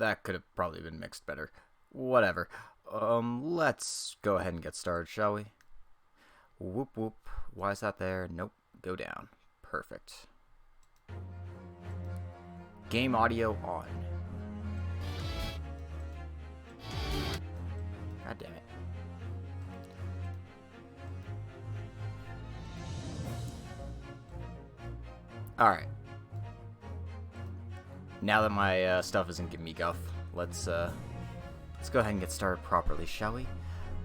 That could have probably been mixed better. Whatever. Let's go ahead and get started, shall we? Whoop whoop. Why is that there? Nope. Go down. Perfect. Game audio on. God damn it. Alright. Now that my stuff isn't giving me guff, let's go ahead and get started properly, shall we?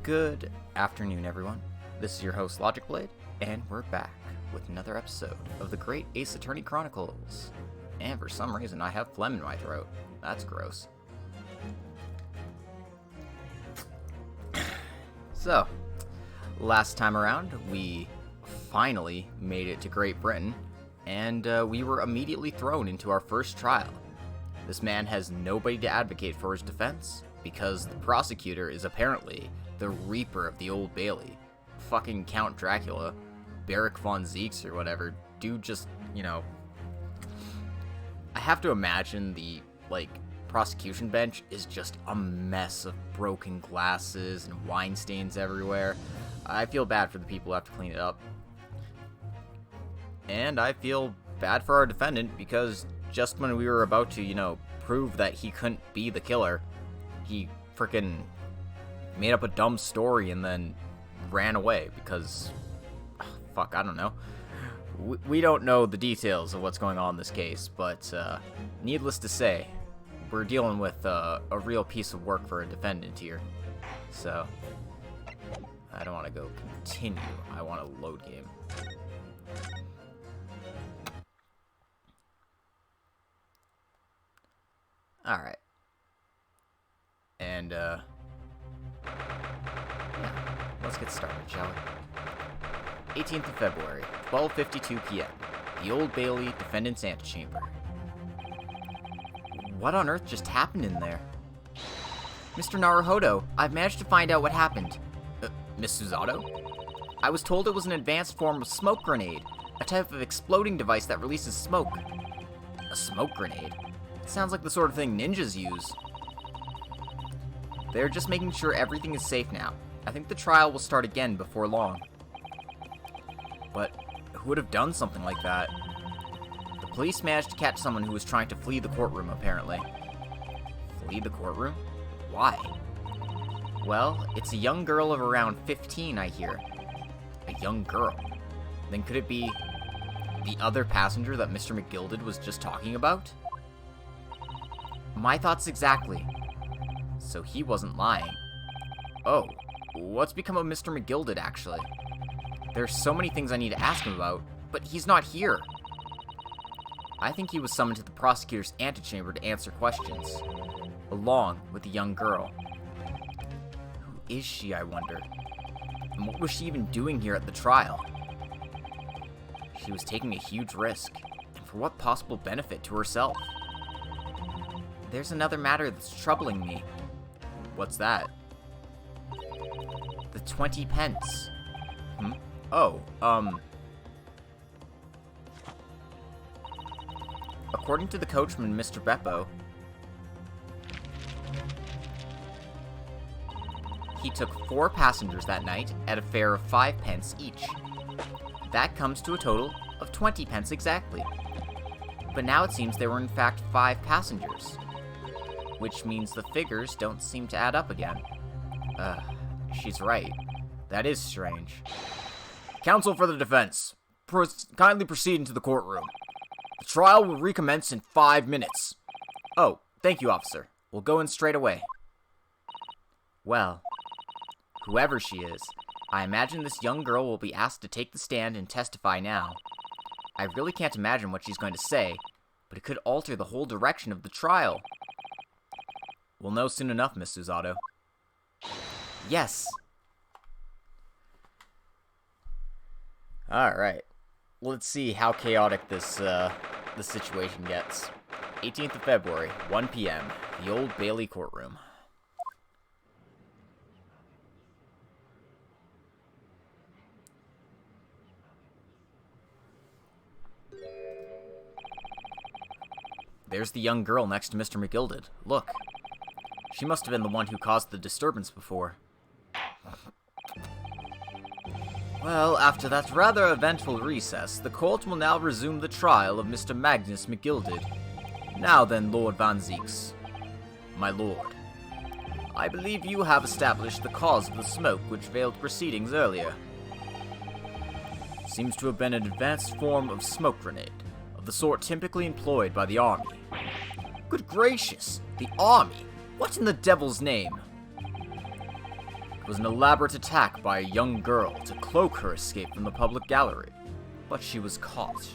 Good afternoon, everyone. This is your host, Logic Blade, and we're back with another episode of the Great Ace Attorney Chronicles. And for some reason, I have phlegm in my throat. That's gross. So, last time around, we finally made it to Great Britain, and we were immediately thrown into our first trial. This man has nobody to advocate for his defense, because the prosecutor is apparently the Reaper of the Old Bailey. Fucking Count Dracula, Barrack von Zeeks or whatever. Dude just, I have to imagine the, prosecution bench is just a mess of broken glasses and wine stains everywhere. I feel bad for the people who have to clean it up. And I feel bad for our defendant because just when we were about to, prove that he couldn't be the killer, he frickin' made up a dumb story and then ran away because, I don't know. We don't know the details of what's going on in this case, but needless to say, we're dealing with a real piece of work for a defendant here. So, I don't want to go continue. I want to load game. Alright. And, yeah, let's get started, shall we? 18th of February, 12:52 p.m. The Old Bailey Defendant's Antechamber. What on earth just happened in there? Mr. Naruhodo, I've managed to find out what happened. Miss Susato? I was told it was an advanced form of smoke grenade, a type of exploding device that releases smoke. A smoke grenade? It sounds like the sort of thing ninjas use. They're just making sure everything is safe now. I think the trial will start again before long. But who would have done something like that? The police managed to catch someone who was trying to flee the courtroom, apparently. Flee the courtroom? Why? Well, it's a young girl of around 15, I hear. A young girl? Then could it be the other passenger that Mr. McGilded was just talking about? My thoughts exactly. So he wasn't lying. Oh, what's become of Mr. McGilded, actually? There's so many things I need to ask him about, but he's not here. I think he was summoned to the prosecutor's antechamber to answer questions, along with the young girl. Who is she, I wonder? And what was she even doing here at the trial? She was taking a huge risk, and for what possible benefit to herself? There's another matter that's troubling me. What's that? The 20 pence. Oh, according to the coachman, Mr. Beppo, he took 4 passengers that night at a fare of 5 pence each. That comes to a total of 20 pence exactly. But now it seems there were in fact 5 passengers, which means the figures don't seem to add up again. She's right. That is strange. Counsel for the defense, kindly proceed into the courtroom. The trial will recommence in 5 minutes. Oh, thank you, officer. We'll go in straight away. Well, whoever she is, I imagine this young girl will be asked to take the stand and testify now. I really can't imagine what she's going to say, but it could alter the whole direction of the trial. We'll know soon enough, Miss Susato. Yes. Alright. Let's see how chaotic this situation gets. 18th of February, 1 p.m., the Old Bailey courtroom. There's the young girl next to Mr. McGilded. Look, She must have been the one who caused the disturbance before. Well, after that rather eventful recess, the court will now resume the trial of Mr. Magnus McGilded. Now then, Lord Van Zieks. My lord, I believe you have established the cause of the smoke which veiled proceedings earlier. Seems to have been an advanced form of smoke grenade, of the sort typically employed by the army. Good gracious, the army? What in the devil's name? It was an elaborate attack by a young girl to cloak her escape from the public gallery, but she was caught,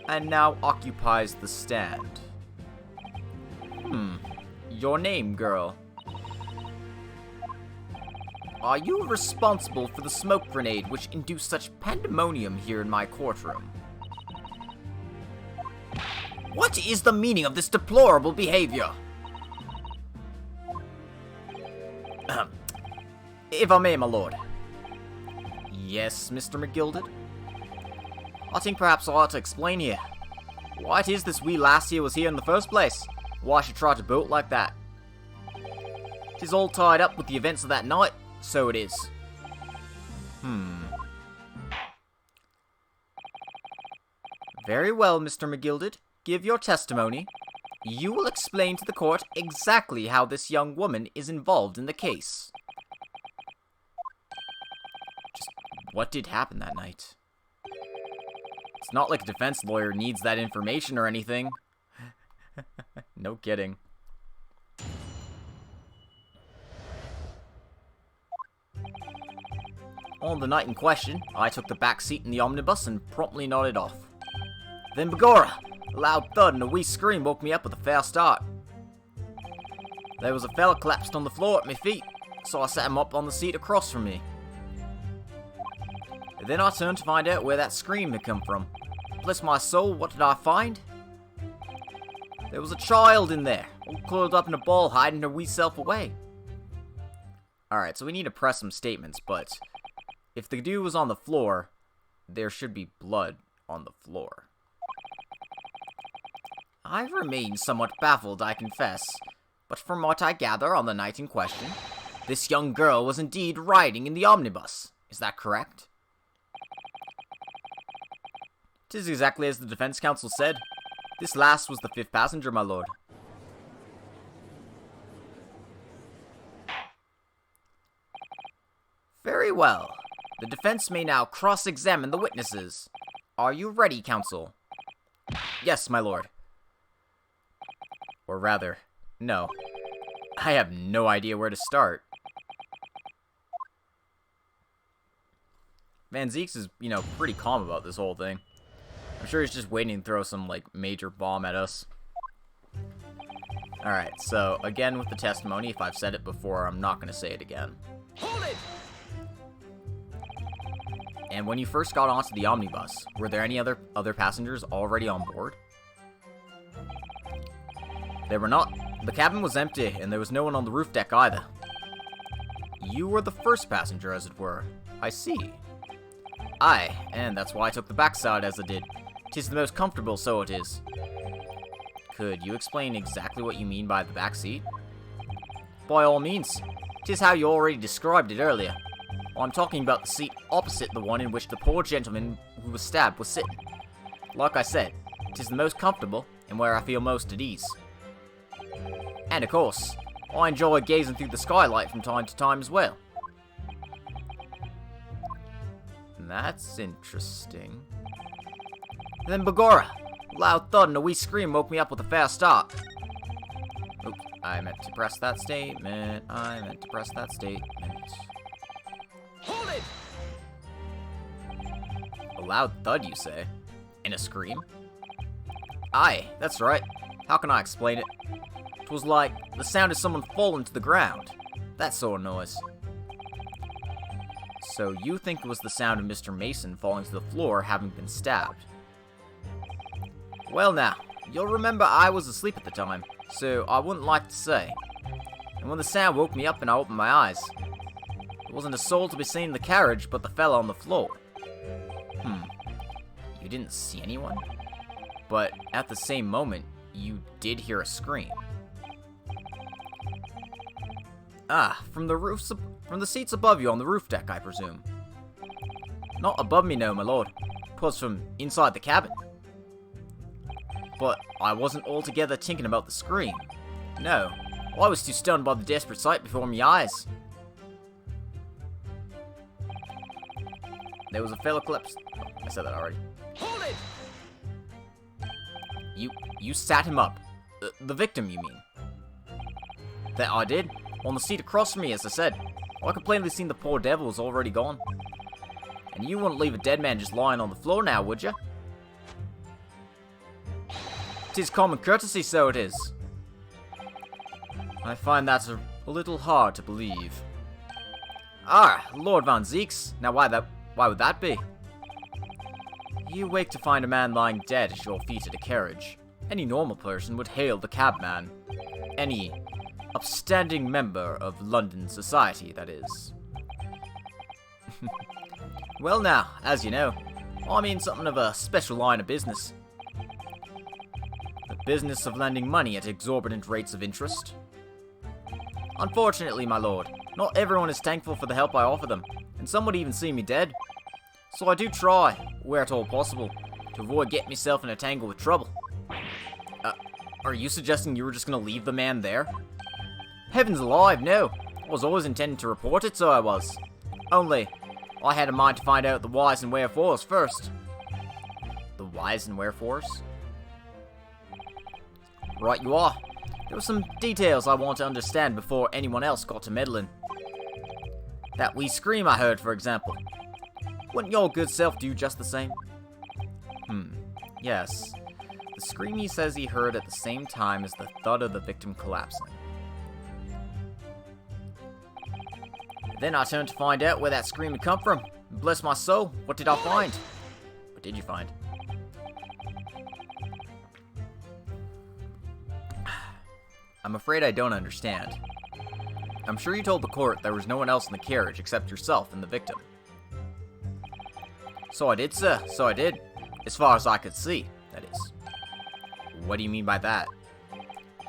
and now occupies the stand. Your name, girl? Are you responsible for the smoke grenade which induced such pandemonium here in my courtroom? What is the meaning of this deplorable behavior? If I may, my lord. Yes, Mr. McGilded? I think perhaps I ought to explain here. Why it is this wee lass here was here in the first place. Why she tried to bolt like that. 'Tis all tied up with the events of that night, so it is. Very well, Mr. McGilded. Give your testimony. You will explain to the court exactly how this young woman is involved in the case. Just what did happen that night? It's not like a defense lawyer needs that information or anything. No kidding. On the night in question, I took the back seat in the omnibus and promptly nodded off. Then begorra, a loud thud and a wee scream woke me up with a fair start. There was a fella collapsed on the floor at my feet, so I sat him up on the seat across from me. Then I turned to find out where that scream had come from. Bless my soul, what did I find? There was a child in there, all coiled up in a ball, hiding her wee self away. Alright, so we need to press some statements, but if the dude was on the floor, there should be blood on the floor. I remain somewhat baffled, I confess, but from what I gather on the night in question, this young girl was indeed riding in the omnibus. Is that correct? 'Tis exactly as the defense counsel said. This last was the 5th passenger, my lord. Very well. The defense may now cross-examine the witnesses. Are you ready, counsel? Yes, my lord. Or rather, no. I have no idea where to start. Van Zieks is, pretty calm about this whole thing. I'm sure he's just waiting to throw some, major bomb at us. Alright, so, again with the testimony, if I've said it before, I'm not going to say it again. Hold it! And when you first got onto the omnibus, were there any other passengers already on board? There were not. The cabin was empty, and there was no one on the roof deck either. You were the first passenger, as it were. I see. Aye, and that's why I took the backside as I did. 'Tis the most comfortable, so it is. Could you explain exactly what you mean by the back seat? By all means. 'Tis how you already described it earlier. I'm talking about the seat opposite the one in which the poor gentleman who was stabbed was sitting. Like I said, 'tis the most comfortable, and where I feel most at ease. And of course, I enjoy gazing through the skylight from time to time as well. That's interesting. Then begorra, a loud thud and a wee scream woke me up with a fair start. Oops, I meant to press that statement. Hold it! A loud thud, you say? And a scream? Aye, that's right. How can I explain it? 'Twas like the sound of someone falling to the ground. That sort of noise. So you think it was the sound of Mr. Mason falling to the floor having been stabbed? Well now, you'll remember I was asleep at the time, so I wouldn't like to say. And when the sound woke me up and I opened my eyes, there wasn't a soul to be seen in the carriage but the fellow on the floor. You didn't see anyone? But at the same moment, you did hear a scream. Ah, from the seats above you on the roof deck, I presume. Not above me, no, my lord. 'Twas from inside the cabin. But I wasn't altogether thinking about the scream. No, I was too stunned by the desperate sight before my eyes. There was a fellow collapsed. I said that already. Hold it! You sat him up. The victim, you mean? That I did. On the seat across from me, as I said. I could plainly see the poor devil was already gone. And you wouldn't leave a dead man just lying on the floor now, would you? 'Tis common courtesy, so it is. I find that a little hard to believe. Ah, Lord Van Zeeks. Now why would that be? You wake to find a man lying dead at your feet at a carriage. Any normal person would hail the cabman. Any upstanding member of London society, that is. Well now, as you know, I'm in something of a special line of business. The business of lending money at exorbitant rates of interest. Unfortunately, my lord, not everyone is thankful for the help I offer them, and some would even see me dead. So I do try, where at all possible, to avoid getting myself in a tangle with trouble. Are you suggesting you were just gonna leave the man there? Heavens alive, no! I was always intending to report it, so I was. Only, I had a mind to find out the whys and wherefores first. The whys and wherefores? Right you are. There were some details I want to understand before anyone else got to meddling. That wee scream I heard, for example. Wouldn't your good self do just the same? Yes. The scream he says he heard at the same time as the thud of the victim collapsing. Then I turned to find out where that scream had come from. Bless my soul, what did I find? What did you find? I'm afraid I don't understand. I'm sure you told the court there was no one else in the carriage except yourself and the victim. So I did, sir. So I did. As far as I could see, that is. What do you mean by that?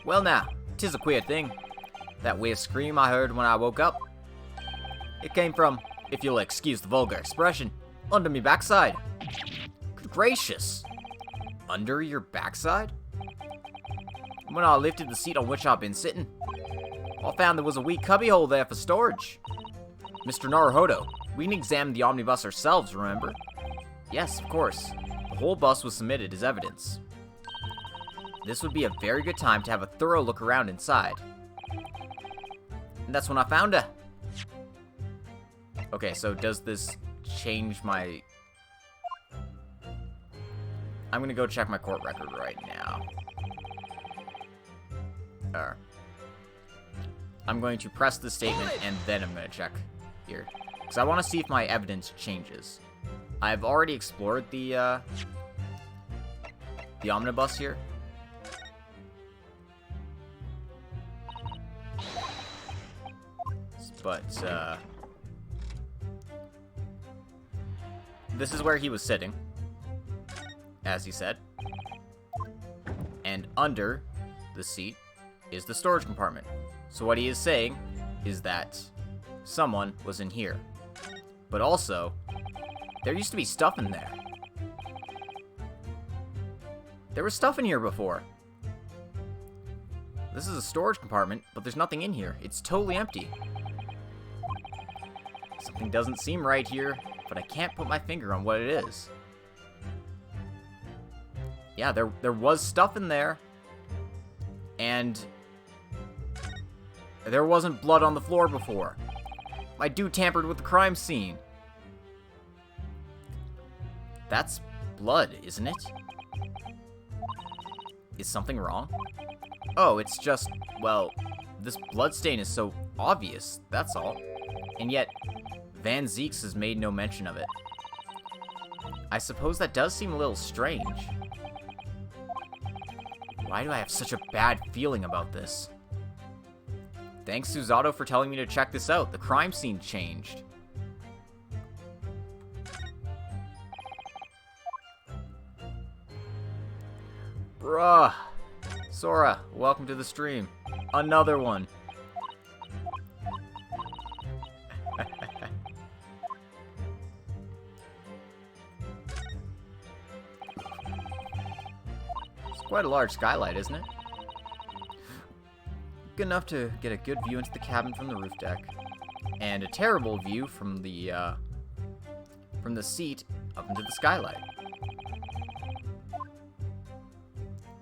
Well now, 'tis a queer thing. That weird scream I heard when I woke up. It came from, if you'll excuse the vulgar expression, under me backside. Good gracious. Under your backside? When I lifted the seat on which I've been sitting, I found there was a wee cubbyhole there for storage. Mr. Naruhodo, we can examine the omnibus ourselves, remember? Yes, of course. The whole bus was submitted as evidence. This would be a very good time to have a thorough look around inside. And that's when I found her. Okay, so does this change my... I'm gonna go check my court record right now. I'm going to press the statement and then I'm going to check here. Because I want to see if my evidence changes. I've already explored the omnibus here. But, this is where he was sitting, as he said. And under the seat is the storage compartment. So what he is saying is that someone was in here. But also, there used to be stuff in there. There was stuff in here before. This is a storage compartment, but there's nothing in here. It's totally empty. Something doesn't seem right here, but I can't put my finger on what it is. Yeah, there was stuff in there. And there wasn't blood on the floor before. My dude tampered with the crime scene. That's blood, isn't it? Is something wrong? Oh, it's just, well, this bloodstain is so obvious, that's all. And yet, Van Zeeks has made no mention of it. I suppose that does seem a little strange. Why do I have such a bad feeling about this? Thanks, Suzato, for telling me to check this out. The crime scene changed. Bruh. Sora, welcome to the stream. Another one. Quite a large skylight, isn't it? Good enough to get a good view into the cabin from the roof deck. And a terrible view from the seat up into the skylight.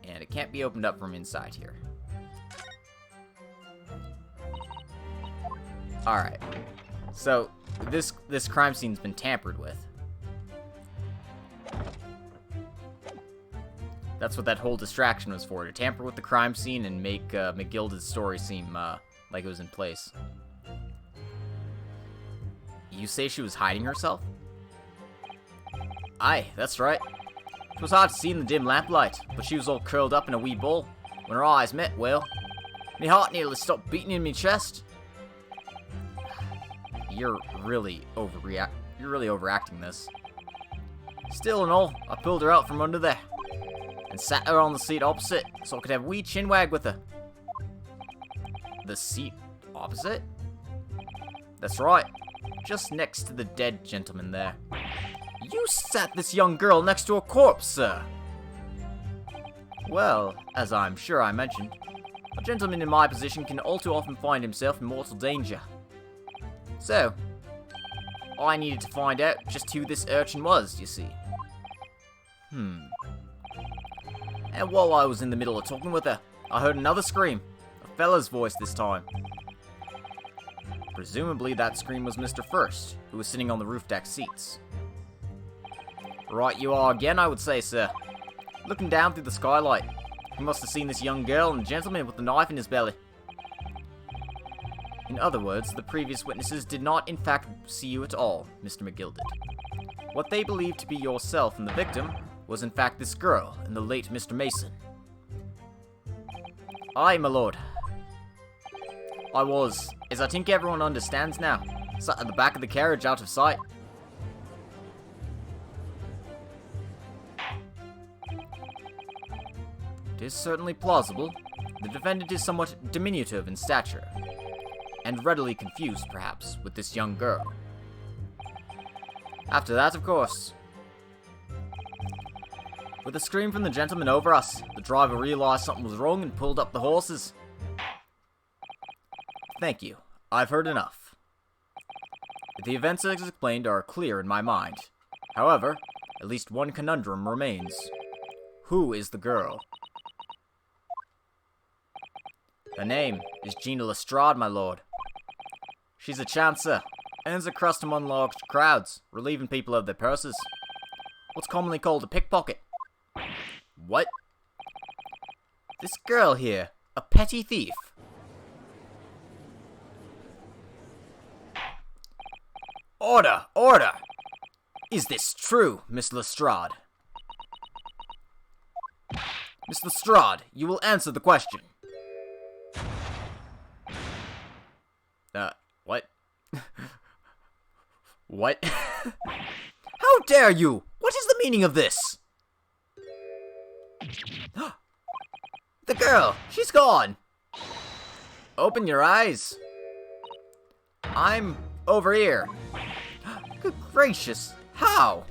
And it can't be opened up from inside here. Alright. So, this crime scene's been tampered with. That's what that whole distraction was for, to tamper with the crime scene and make McGilda's story seem like it was in place. You say she was hiding herself? Aye, that's right. It was hard to see in the dim lamplight, but she was all curled up in a wee ball. When our eyes met, well, me heart nearly stopped beating in me chest. You're really overacting this. Still and all, I pulled her out from under there and sat her on the seat opposite so I could have a wee chinwag with her. The seat opposite? That's right. Just next to the dead gentleman there. You sat this young girl next to a corpse, sir. Well, as I'm sure I mentioned, a gentleman in my position can all too often find himself in mortal danger. So, I needed to find out just who this urchin was, you see. And while I was in the middle of talking with her, I heard another scream. A fella's voice this time. Presumably that scream was Mr. First, who was sitting on the roof deck seats. Right you are again, I would say, sir. Looking down through the skylight, he must have seen this young girl and gentleman with the knife in his belly. In other words, the previous witnesses did not in fact see you at all, Mr. McGilded. What they believed to be yourself and the victim was in fact this girl and the late Mr. Mason. Aye, my lord. I was, as I think everyone understands now, sat at the back of the carriage out of sight. It is certainly plausible. The defendant is somewhat diminutive in stature, and readily confused, perhaps, with this young girl. After that, of course. With a scream from the gentleman over us, the driver realized something was wrong and pulled up the horses. Thank you. I've heard enough. The events as explained are clear in my mind. However, at least one conundrum remains. Who is the girl? Her name is Gina Lestrade, my lord. She's a chancer, earns a crust among large crowds, relieving people of their purses. What's commonly called a pickpocket. What? This girl here, a petty thief. Order! Order! Is this true, Miss Lestrade? Miss Lestrade, you will answer the question. What? What? How dare you? What is the meaning of this? The girl! She's gone! Open your eyes. I'm over here. Good gracious, how?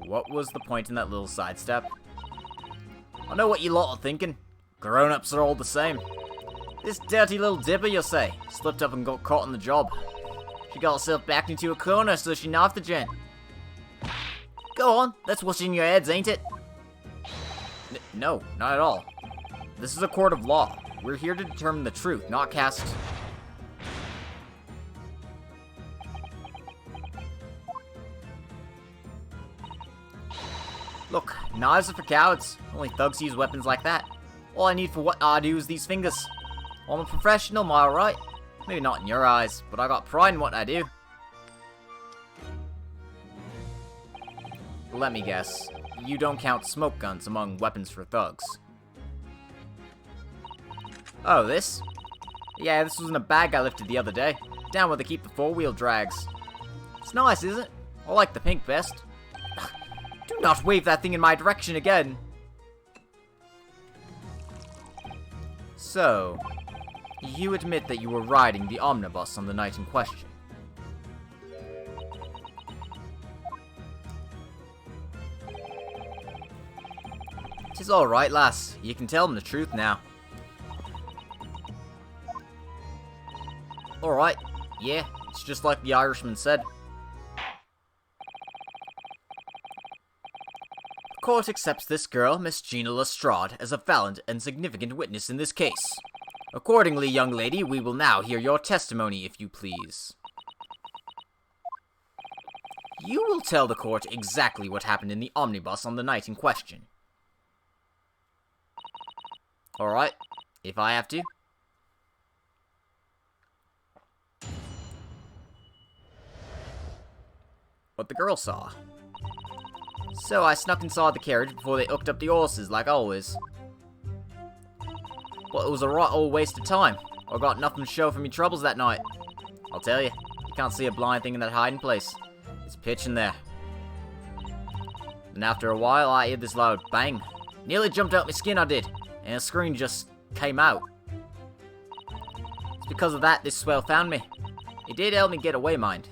What was the point in that little sidestep? I know what you lot are thinking. Grown-ups are all the same. This dirty little dipper, you'll say, slipped up and got caught on the job. She got herself backed into a corner, so she knifed the gent. Go on, that's what's in your heads, ain't it? No, not at all. This is a court of law. We're here to determine the truth, not cast... Look, knives are for cowards. Only thugs use weapons like that. All I need for what I do is these fingers. I'm a professional, am I alright? Maybe not in your eyes, but I got pride in what I do. Let me guess. You don't count smoke guns among weapons for thugs. Oh, this? Yeah, this was in a bag I lifted the other day. Down where they keep the four-wheel drags. It's nice, isn't it? I like the pink best. Do not wave that thing in my direction again. So, you admit that you were riding the omnibus on the night in question. 'Tis alright, lass. You can tell them the truth now. Alright. Yeah, it's just like the Irishman said. The court accepts this girl, Miss Gina Lestrade, as a valid and significant witness in this case. Accordingly, young lady, we will now hear your testimony, if you please. You will tell the court exactly what happened in the omnibus on the night in question. Alright, if I have to. What the girl saw. So I snuck inside the carriage before they hooked up the horses, like always. Well, it was a right old waste of time. I got nothing to show for me troubles that night. I'll tell you, you can't see a blind thing in that hiding place. It's pitch in there. And after a while, I heard this loud bang. Nearly jumped out my skin, I did. And the screen just came out. It's because of that this swell found me. It did help me get away, mind.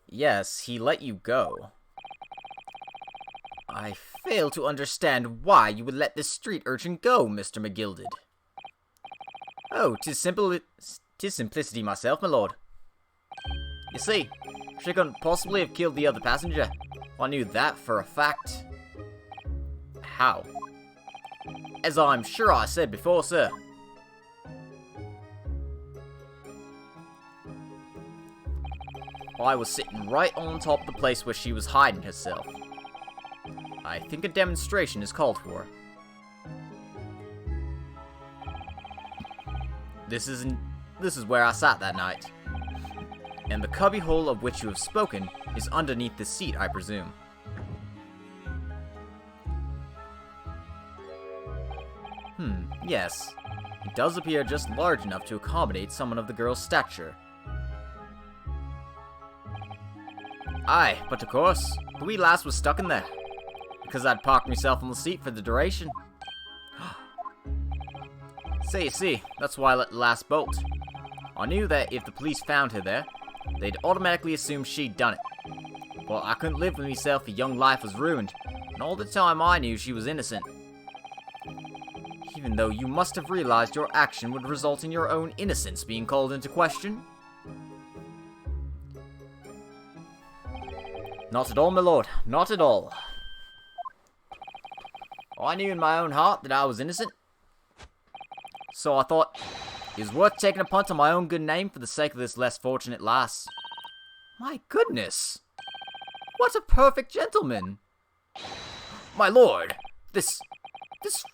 Yes, he let you go. I fail to understand why you would let this street urchin go, Mr. McGilded. Oh, 'tis simplicity myself, my lord. You see, she couldn't possibly have killed the other passenger. I knew that for a fact. How? As I'm sure I said before, sir. I was sitting right on top of the place where she was hiding herself. I think a demonstration is called for. This is where I sat that night. And the cubbyhole of which you have spoken is underneath the seat, I presume. Yes. It does appear just large enough to accommodate someone of the girl's stature. Aye, but of course, the wee lass was stuck in there. Because I'd parked myself on the seat for the duration. So you see, that's why I let the lass bolt. I knew that if the police found her there, they'd automatically assume she'd done it. Well, I couldn't live with myself, a young life was ruined, and all the time I knew she was innocent. Even though you must have realized your action would result in your own innocence being called into question. Not at all, my lord, not at all. I knew in my own heart that I was innocent. So I thought, it was worth taking a punt on my own good name for the sake of this less fortunate lass. My goodness! What a perfect gentleman! My lord, this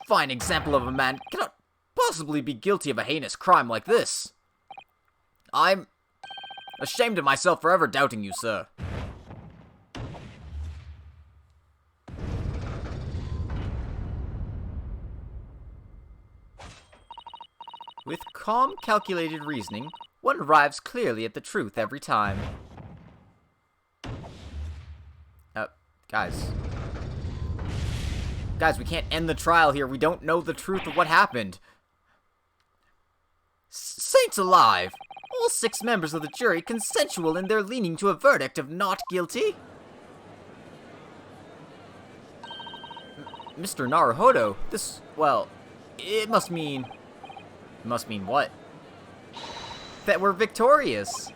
fine example of a man cannot possibly be guilty of a heinous crime like this. I'm ashamed of myself for ever doubting you, sir. With calm, calculated reasoning, one arrives clearly at the truth every time. Guys. Guys, we can't end the trial here. We don't know the truth of what happened. Saints alive! All 6 members of the jury consensual in their leaning to a verdict of not guilty? Mr. Naruhodo, this, well, it must mean... It must mean what? That we're victorious.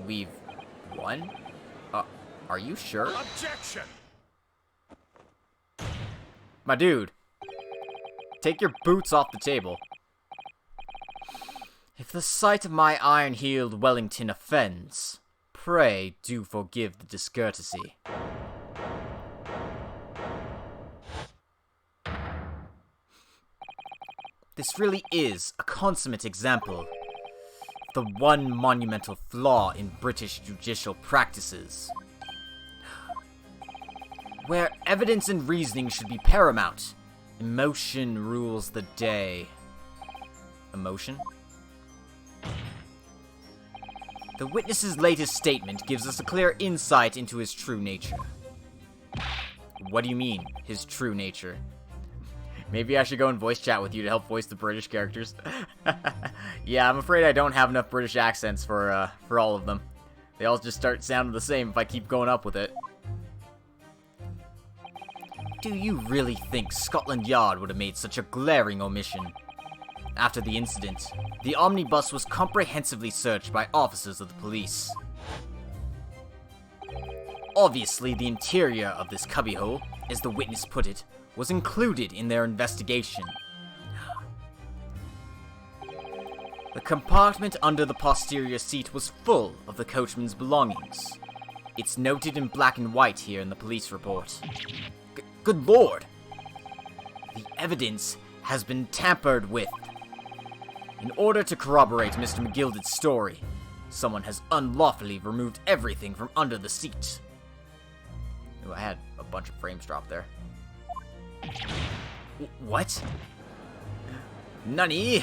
We've won? Are you sure? Objection! My dude, take your boots off the table. If the sight of my iron-heeled Wellington offends, pray do forgive the discourtesy. This really is a consummate example of the one monumental flaw in British judicial practices, where evidence and reasoning should be paramount. Emotion rules the day. Emotion? The witness's latest statement gives us a clear insight into his true nature. What do you mean, his true nature? Maybe I should go and voice chat with you to help voice the British characters. Yeah, I'm afraid I don't have enough British accents for all of them. They all just start sounding the same if I keep going up with it. Do you really think Scotland Yard would have made such a glaring omission? After the incident, the omnibus was comprehensively searched by officers of the police. Obviously, the interior of this cubbyhole, as the witness put it, was included in their investigation. The compartment under the posterior seat was full of the coachman's belongings. It's noted in black and white here in the police report. Good lord! The evidence has been tampered with. In order to corroborate Mr. McGildered's story, someone has unlawfully removed everything from under the seat. Ooh, I had a bunch of frames drop there. What? Nani?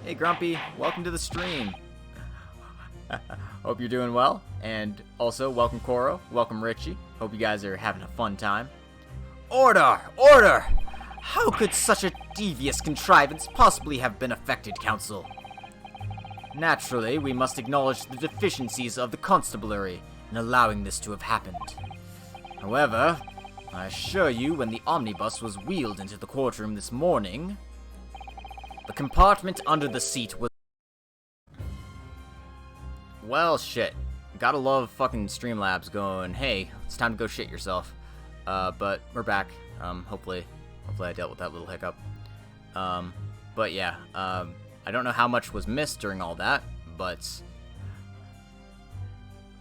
Hey Grumpy, welcome to the stream. Hope you're doing well, and also welcome Koro, welcome Richie. Hope you guys are having a fun time. Order! Order! How could such a devious contrivance possibly have been effected, Counsel? Naturally, we must acknowledge the deficiencies of the constabulary in allowing this to have happened. However, I assure you, when the omnibus was wheeled into the courtroom this morning, the compartment under the seat was... Well, shit. Gotta love fucking Streamlabs going, hey, it's time to go shit yourself. But we're back. Hopefully I dealt with that little hiccup. But yeah, I don't know how much was missed during all that, but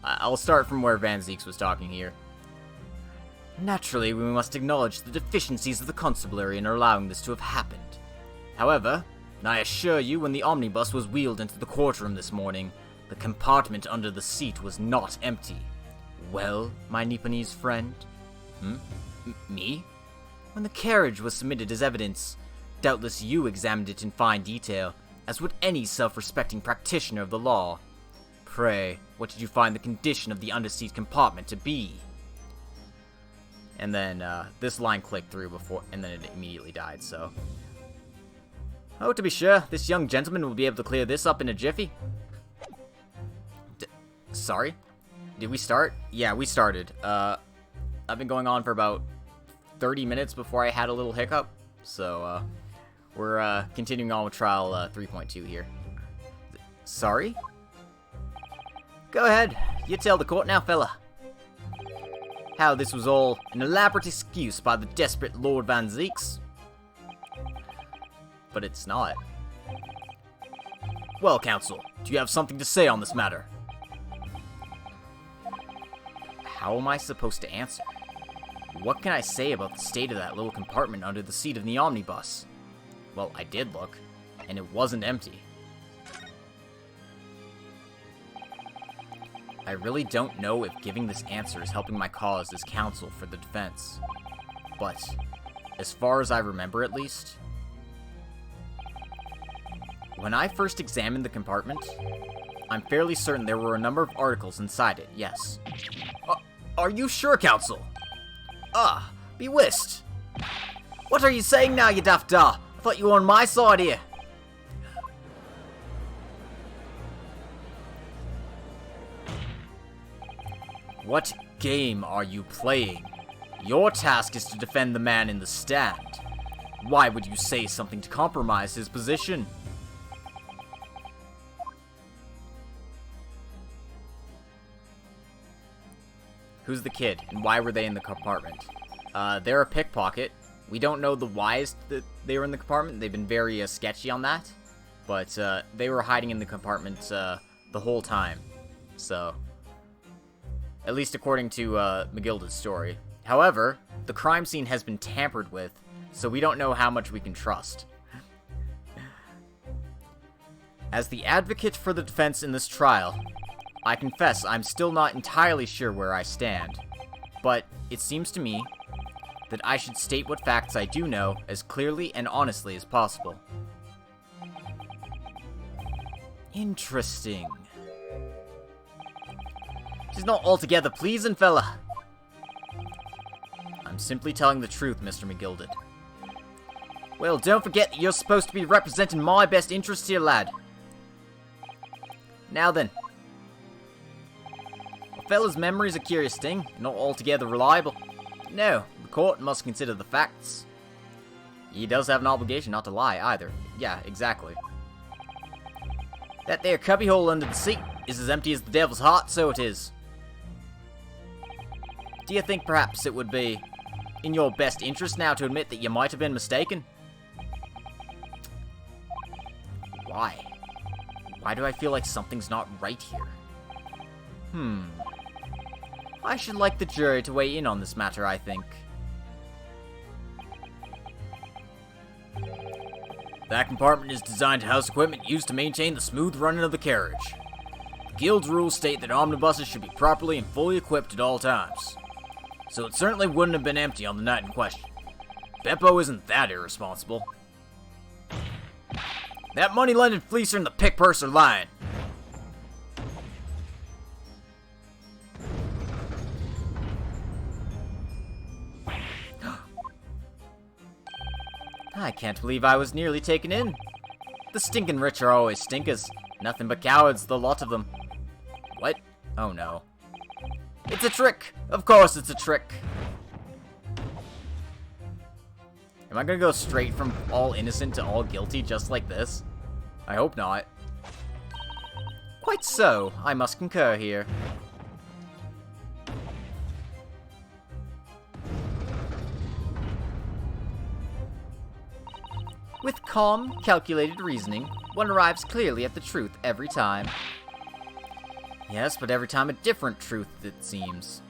I'll start from where Van Zeeks was talking here. Naturally, we must acknowledge the deficiencies of the constabulary in allowing this to have happened. However, I assure you, when the omnibus was wheeled into the courtroom this morning, the compartment under the seat was not empty. Well, my Nipponese friend? Me? When the carriage was submitted as evidence, doubtless you examined it in fine detail, as would any self-respecting practitioner of the law. Pray, what did you find the condition of the underseat compartment to be? And then, this line clicked through before, and then it immediately died, so... Oh, to be sure, this young gentleman will be able to clear this up in a jiffy. Sorry? Did we start? Yeah, we started. I've been going on for about 30 minutes before I had a little hiccup, so, we're, continuing on with trial, 3.2 here. Sorry? Go ahead, you tell the court now, fella. How this was all an elaborate excuse by the desperate Lord Van Zeeks. But it's not. Well, counsel, do you have something to say on this matter? How am I supposed to answer? What can I say about the state of that little compartment under the seat of the omnibus? Well, I did look, and it wasn't empty. I really don't know if giving this answer is helping my cause as counsel for the defense. But, as far as I remember at least, when I first examined the compartment, I'm fairly certain there were a number of articles inside it, yes. Are you sure, counsel? Be whist. What are you saying now, you daft da? I thought you were on my side here. What game are you playing? Your task is to defend the man in the stand. Why would you say something to compromise his position? Who's the kid, and why were they in the compartment? They're a pickpocket. We don't know the whys that they were in the compartment. They've been very sketchy on that. But they were hiding in the compartment the whole time. So, at least according to McGildered's story. However, the crime scene has been tampered with, so we don't know how much we can trust. As the advocate for the defense in this trial, I confess I'm still not entirely sure where I stand, but it seems to me that I should state what facts I do know as clearly and honestly as possible. Interesting. She's not altogether pleasing, fella. I'm simply telling the truth, Mr. McGildered. Well, don't forget that you're supposed to be representing my best interests here, lad. Now then. fella's memory's a curious thing, not altogether reliable. No, the court must consider the facts. He does have an obligation not to lie, either. Yeah, exactly. That there cubbyhole under the seat is as empty as the devil's heart, so it is. Do you think perhaps it would be in your best interest now to admit that you might have been mistaken? Why? Why do I feel like something's not right here? I should like the jury to weigh in on this matter, I think. That compartment is designed to house equipment used to maintain the smooth running of the carriage. The Guild's rules state that omnibuses should be properly and fully equipped at all times. So it certainly wouldn't have been empty on the night in question. Beppo isn't that irresponsible. That money-lending fleecer and the pick purse are lying. I can't believe I was nearly taken in. The stinking rich are always stinkers. Nothing but cowards, the lot of them. What? Oh no. It's a trick! Of course it's a trick! Am I gonna go straight from all innocent to all guilty just like this? I hope not. Quite so, I must concur here. With calm, calculated reasoning, one arrives clearly at the truth every time. Yes, but every time a different truth, it seems.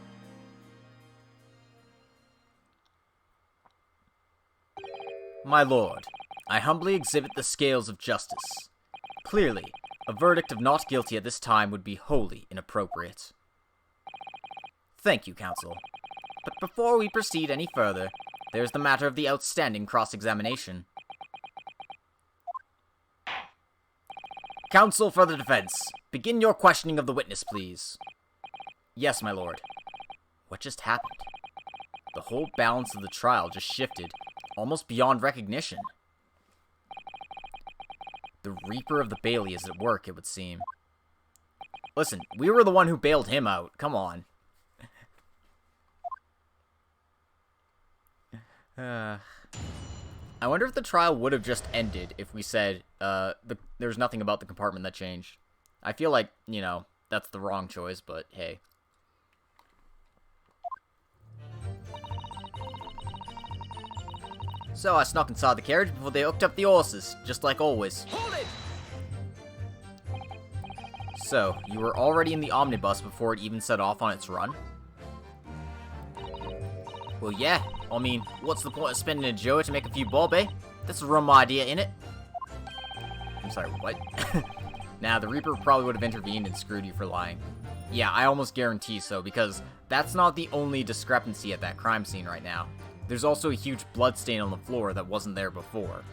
My lord, I humbly exhibit the scales of justice. Clearly, a verdict of not guilty at this time would be wholly inappropriate. Thank you, counsel. But before we proceed any further, there's the matter of the outstanding cross-examination. Counsel for the defense, begin your questioning of the witness, please. Yes, my lord. What just happened? The whole balance of the trial just shifted, almost beyond recognition. The Reaper of the Bailey is at work, it would seem. Listen, we were the one who bailed him out. Come on. I wonder if the trial would have just ended if we said, there's nothing about the compartment that changed. I feel like, you know, that's the wrong choice, but hey. So I snuck inside the carriage before they hooked up the horses, just like always. Hold it! So, you were already in the omnibus before it even set off on its run? Well, yeah. I mean, what's the point of spending a Joe to make a few bob, eh? That's a rum idea, innit? I'm sorry, what? Nah, the Reaper probably would have intervened and screwed you for lying. Yeah, I almost guarantee so, because that's not the only discrepancy at that crime scene right now. There's also a huge blood stain on the floor that wasn't there before.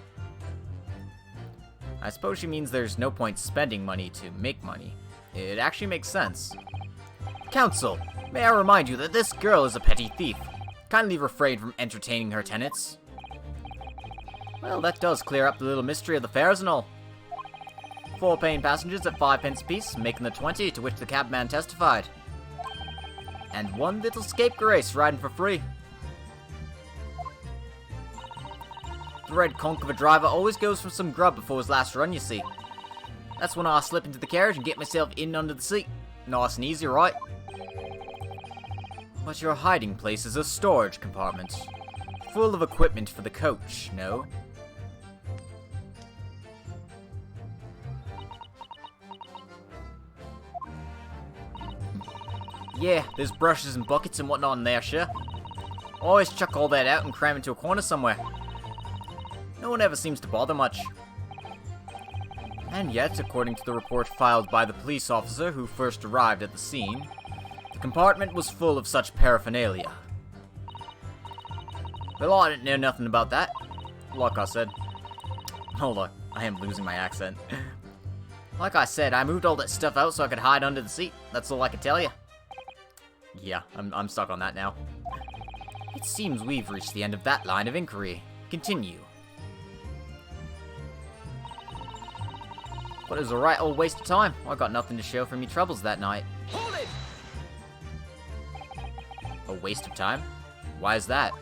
I suppose she means there's no point spending money to make money. It actually makes sense. Counsel, may I remind you that this girl is a petty thief. Kindly refrain from entertaining her tenants. Well, that does clear up the little mystery of the fares and all. 4 paying passengers at 5 pence apiece, making the 20 to which the cabman testified. And 1 little scapegrace riding for free. The red conch of a driver always goes for some grub before his last run, you see. That's when I slip into the carriage and get myself in under the seat. Nice and easy, right? But your hiding place is a storage compartment. Full of equipment for the coach, no? Yeah, there's brushes and buckets and whatnot in there, sure. Always chuck all that out and cram into a corner somewhere. No one ever seems to bother much. And yet, according to the report filed by the police officer who first arrived at the scene, the compartment was full of such paraphernalia. Well, I didn't know nothing about that. Like I said. Hold on, I am losing my accent. Like I said, I moved all that stuff out so I could hide under the seat. That's all I can tell you. Yeah, I'm stuck on that now. It seems we've reached the end of that line of inquiry. Continue. But it was a right old waste of time. I got nothing to show for me troubles that night. Hold it! waste of time? Why is that?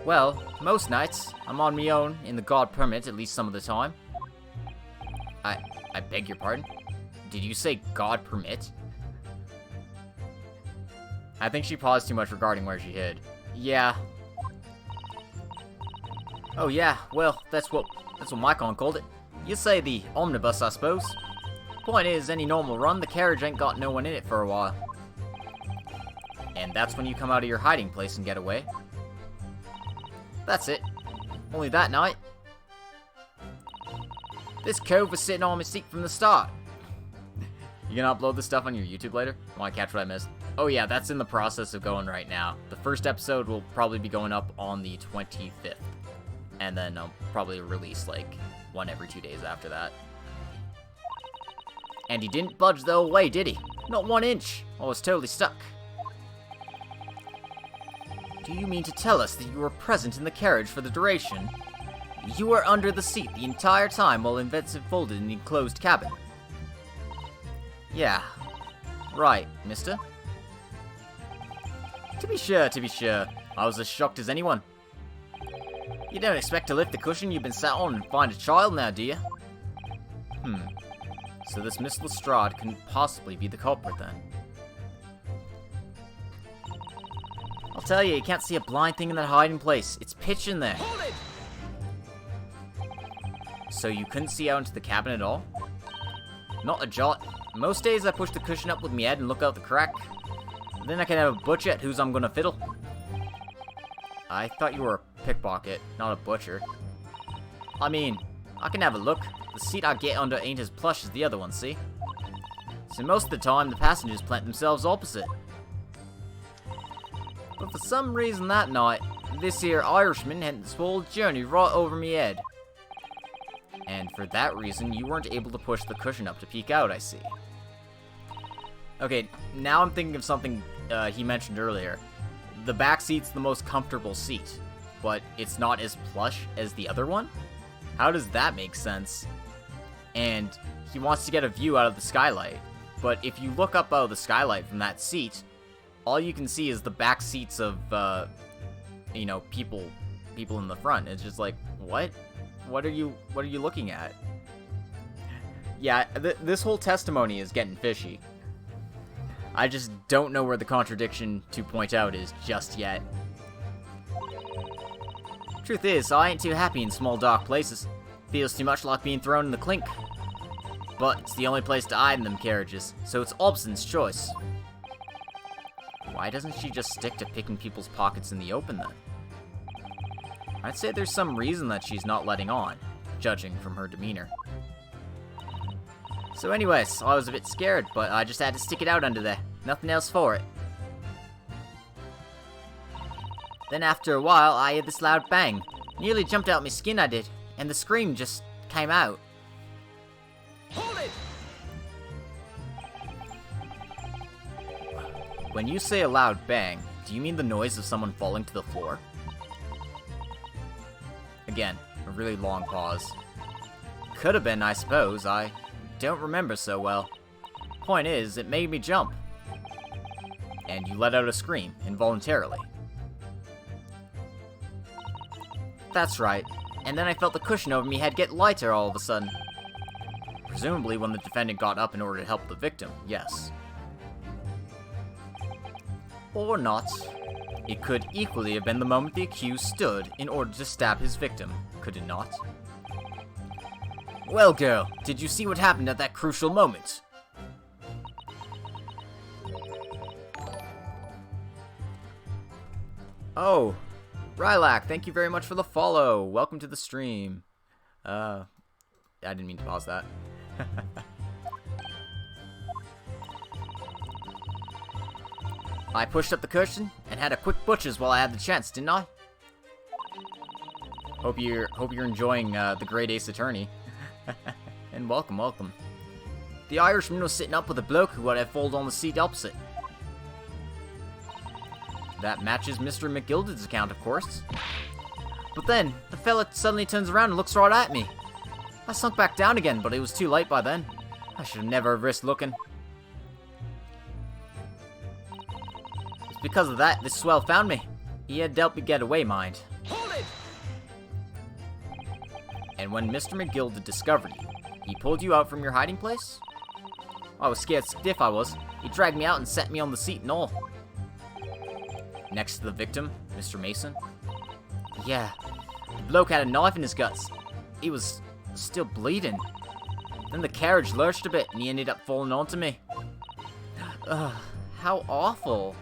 Well, most nights, I'm on me own in the God Permit, at least some of the time. I beg your pardon? Did you say God Permit? I think she paused too much regarding where she hid. Yeah. Oh yeah, well, that's what Mycon called it. You'd say the omnibus, I suppose. Point is, any normal run, the carriage ain't got no one in it for a while. And that's when you come out of your hiding place and get away. That's it. Only that night. This cove was sitting on my seat from the start. You gonna upload this stuff on your YouTube later? Want to catch what I missed? Oh yeah, that's in the process of going right now. The first episode will probably be going up on the 25th. And then I'll probably release like one every 2 days after that. And he didn't budge the whole way, did he? Not 1 inch. I was totally stuck. Do you mean to tell us that you were present in the carriage for the duration? You were under the seat the entire time while events unfolded in the enclosed cabin. Yeah. Right, mister. To be sure. I was as shocked as anyone. You don't expect to lift the cushion you've been sat on and find a child now, do you? So this Miss Lestrade couldn't possibly be the culprit then. I'll tell you can't see a blind thing in that hiding place. It's pitch in there. Hold it! So you couldn't see out into the cabin at all? Not a jot. Most days I push the cushion up with me head and look out the crack. Then I can have a butcher at whose I'm gonna fiddle. I thought you were a pickpocket, not a butcher. I mean, I can have a look. The seat I get under ain't as plush as the other one, see? So most of the time, the passengers plant themselves opposite. But for some reason that night, this here Irishman had this whole journey right over me head. And for that reason, you weren't able to push the cushion up to peek out, I see. Okay, now I'm thinking of something he mentioned earlier. The back seat's the most comfortable seat, but it's not as plush as the other one? How does that make sense? And he wants to get a view out of the skylight, but if you look up out of the skylight from that seat, all you can see is the back seats of, people in the front. It's just like, what? What are you looking at? Yeah, this whole testimony is getting fishy. I just don't know where the contradiction to point out is just yet. Truth is, I ain't too happy in small dark places. Feels too much like being thrown in the clink. But it's the only place to hide in them carriages, so it's Obson's choice. Why doesn't she just stick to picking people's pockets in the open then? I'd say there's some reason that she's not letting on, judging from her demeanor. So anyways, I was a bit scared, but I just had to stick it out under there. Nothing else for it. Then after a while, I heard this loud bang. Nearly jumped out my skin, I did. And the scream just came out. Hold it! When you say a loud bang, do you mean the noise of someone falling to the floor? Again, a really long pause. Could have been, I suppose. I don't remember so well. Point is, it made me jump. And you let out a scream, involuntarily. That's right. And then I felt the cushion over me head get lighter all of a sudden. Presumably when the defendant got up in order to help the victim, yes. Or not. It could equally have been the moment the accused stood in order to stab his victim, could it not? Well, girl, did you see what happened at that crucial moment? Oh, Rylac, thank you very much for the follow. Welcome to the stream. I didn't mean to pause that. I pushed up the cushion and had a quick butchers while I had the chance, didn't I? Hope you're enjoying the Great Ace Attorney. And welcome. The Irishman was sitting up with a bloke who had folded on the seat opposite. That matches Mr. McGilded's account, of course. But then, the fella suddenly turns around and looks right at me. I sunk back down again, but it was too late by then. I should have never risked looking. It's because of that this swell found me. He had helped me get away, mind. Hold it! And when Mr. McGilda discovered you, he pulled you out from your hiding place? I was scared stiff, I was. He dragged me out and set me on the seat and all. Next to the victim, Mr. Mason? Yeah, the bloke had a knife in his guts. He was still bleeding. Then the carriage lurched a bit and he ended up falling onto me. Ugh, how awful.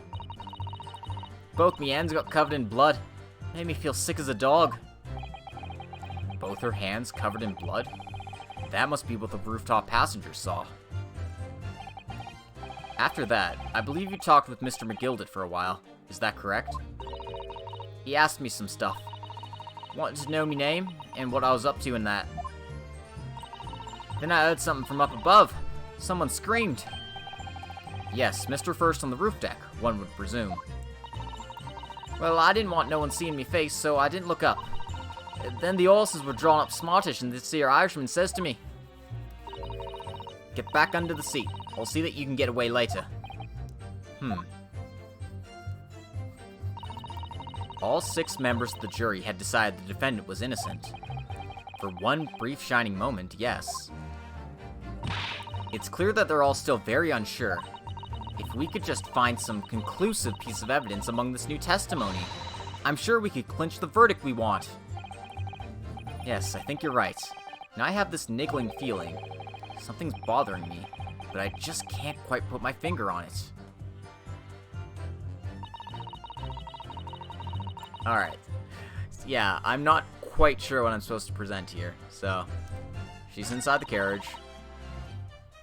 Both my hands got covered in blood. Made me feel sick as a dog. Both her hands covered in blood? That must be what the rooftop passengers saw. After that, I believe you talked with Mr. McGilda for a while. Is that correct? He asked me some stuff. Wanted to know me name and what I was up to in that. Then I heard something from up above. Someone screamed. Yes, Mr. First on the roof deck, one would presume. Well, I didn't want no one seeing me face, so I didn't look up. Then the horses were drawn up smartish, and this here Irishman says to me, "Get back under the seat. I'll see that you can get away later." All 6 members of the jury had decided the defendant was innocent. For one brief shining moment, yes. It's clear that they're all still very unsure. If we could just find some conclusive piece of evidence among this new testimony, I'm sure we could clinch the verdict we want. Yes, I think you're right. Now I have this niggling feeling. Something's bothering me, but I just can't quite put my finger on it. Alright. Yeah, I'm not quite sure what I'm supposed to present here. So, she's inside the carriage.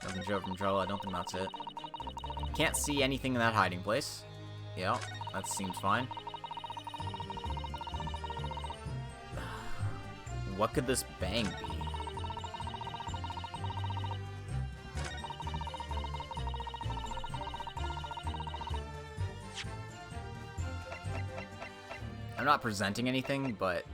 Nothing show from trouble, I don't think that's it. Can't see anything in that hiding place. Yeah, that seems fine. What could this bang be? I'm not presenting anything, but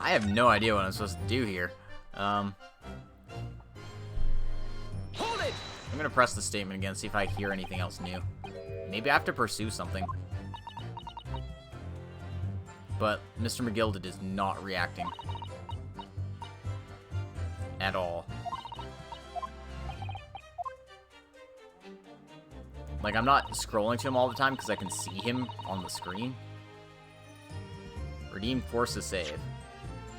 I have no idea what I'm supposed to do here. Hold it! I'm gonna press the statement again, see if I hear anything else new. Maybe I have to pursue something. But Mr. McGilda is not reacting. At all. Like, I'm not scrolling to him all the time because I can see him on the screen. Redeem force to save.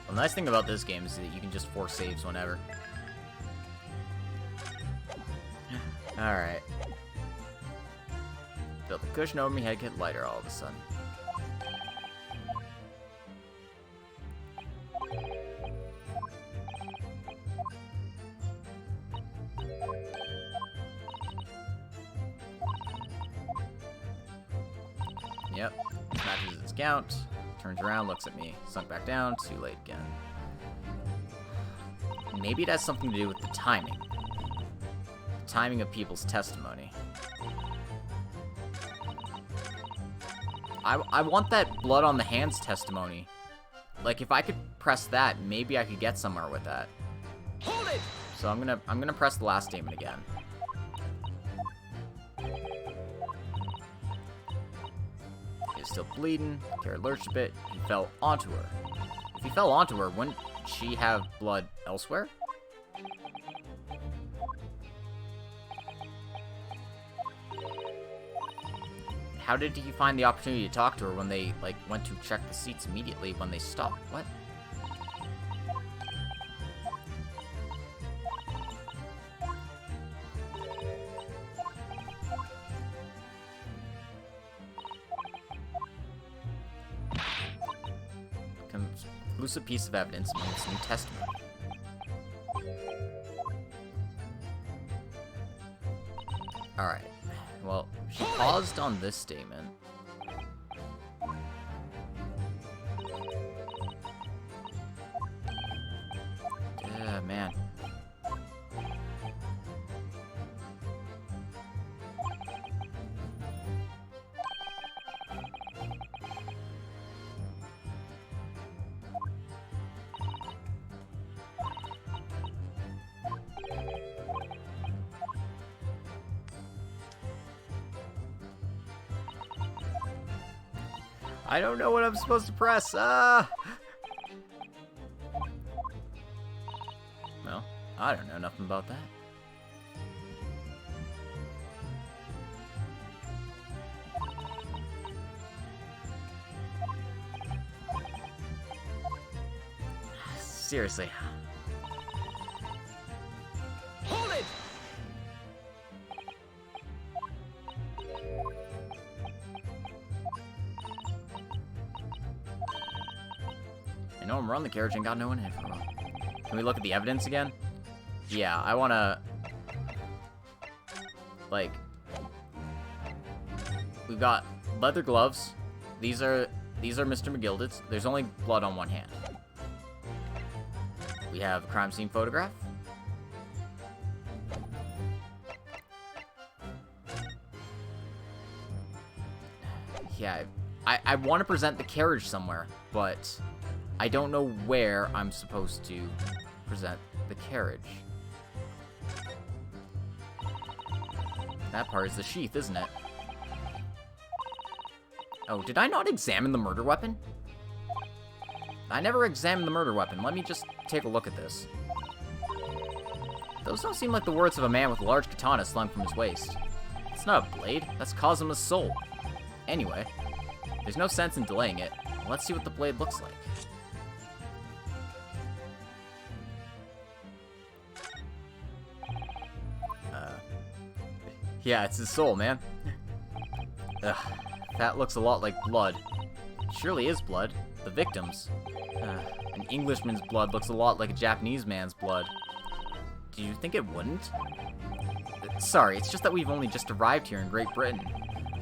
The nice thing about this game is that you can just force saves whenever. Alright. Feel the cushion over my head get lighter all of a sudden. Yep. Matches its count. Turns around, looks at me. Sunk back down. Too late again. Maybe it has something to do with the timing. The timing of people's testimony. I want that blood on the hands testimony. Like, if I could press that, maybe I could get somewhere with that. Hold it! So I'm gonna press the last statement again. He's still bleeding. Carrot lurched a bit. He fell onto her. If he fell onto her, wouldn't she have blood elsewhere? How did he find the opportunity to talk to her when they, like, went to check the seats immediately when they stopped? What? Conclusive piece of evidence among this new testimony. Alright. Well, she paused on this statement. I don't know what I'm supposed to press. Well, I don't know nothing about that. Seriously. Hold it! I know I'm running the carriage and got no one in it for a while. Can we look at the evidence again? Yeah, I wanna... Like... We've got leather gloves. These are Mr. McGilded's. There's only blood on one hand. We have a crime scene photograph. Yeah, I want to present the carriage somewhere, but I don't know where I'm supposed to present the carriage. That part is the sheath, isn't it? Oh, did I not examine the murder weapon? I never examined the murder weapon. Let me just take a look at this. Those don't seem like the words of a man with a large katana slung from his waist. It's not a blade. That's Kazuma's soul. Anyway, there's no sense in delaying it. Let's see what the blade looks like. Yeah, it's his soul, man. Ugh, that looks a lot like blood. It surely is blood. The victim's. An Englishman's blood looks a lot like a Japanese man's blood. Do you think it wouldn't? Sorry, it's just that we've only just arrived here in Great Britain.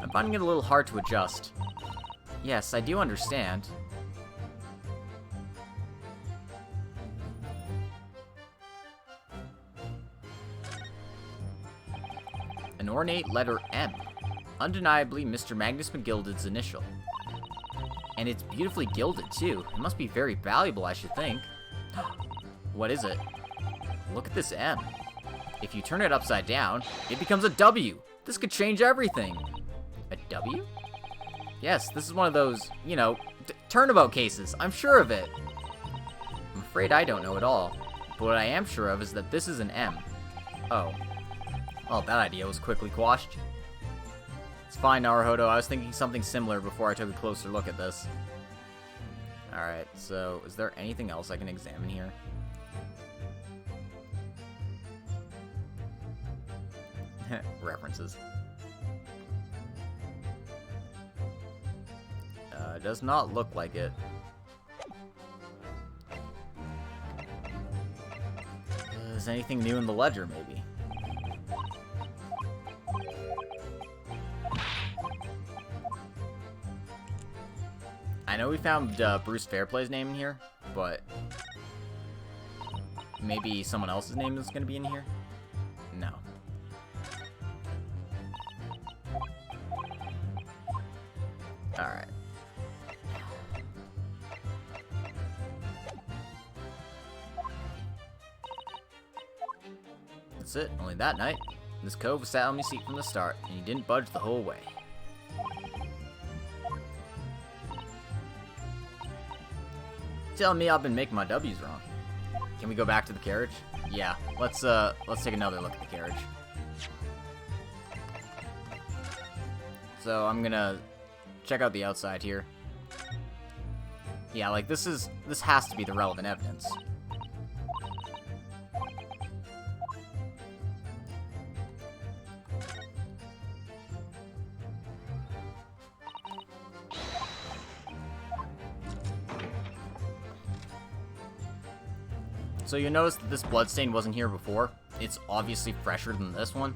I'm finding it a little hard to adjust. Yes, I do understand. An ornate letter M. Undeniably Mr. Magnus McGilded's initial. And it's beautifully gilded, too. It must be very valuable, I should think. What is it? Look at this M. If you turn it upside down, it becomes a W. This could change everything. A W? Yes, this is one of those, you know, turnabout cases. I'm sure of it. I'm afraid I don't know at all. But what I am sure of is that this is an M. Oh. Well, that idea was quickly quashed. It's fine, Naruhodo. I was thinking something similar before I took a closer look at this. Alright, so is there anything else I can examine here? References. It does not look like it. Is anything new in the ledger, maybe? I know we found Bruce Fairplay's name in here, but maybe someone else's name is going to be in here? No. Alright. That's it. Only that night, this cove sat on my seat from the start, and he didn't budge the whole way. Telling me I've been making my W's wrong. Can we go back to the carriage? Yeah, let's take another look at the carriage. So I'm gonna check out the outside here. Yeah, like this has to be the relevant evidence. So you notice that this bloodstain wasn't here before. It's obviously fresher than this one.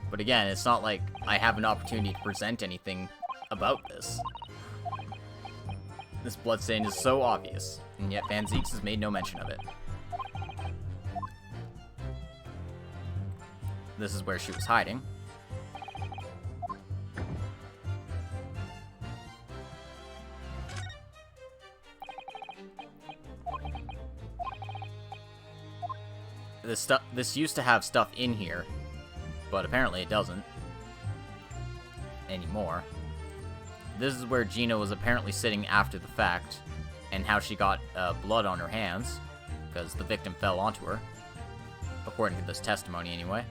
But again, it's not like I have an opportunity to present anything about this. This bloodstain is so obvious, and yet Van Zieks has made no mention of it. This is where she was hiding. This used to have stuff in here, but apparently it doesn't anymore. this is where Gina was apparently sitting after the fact, and how she got blood on her hands, because the victim fell onto her, according to this testimony anyway.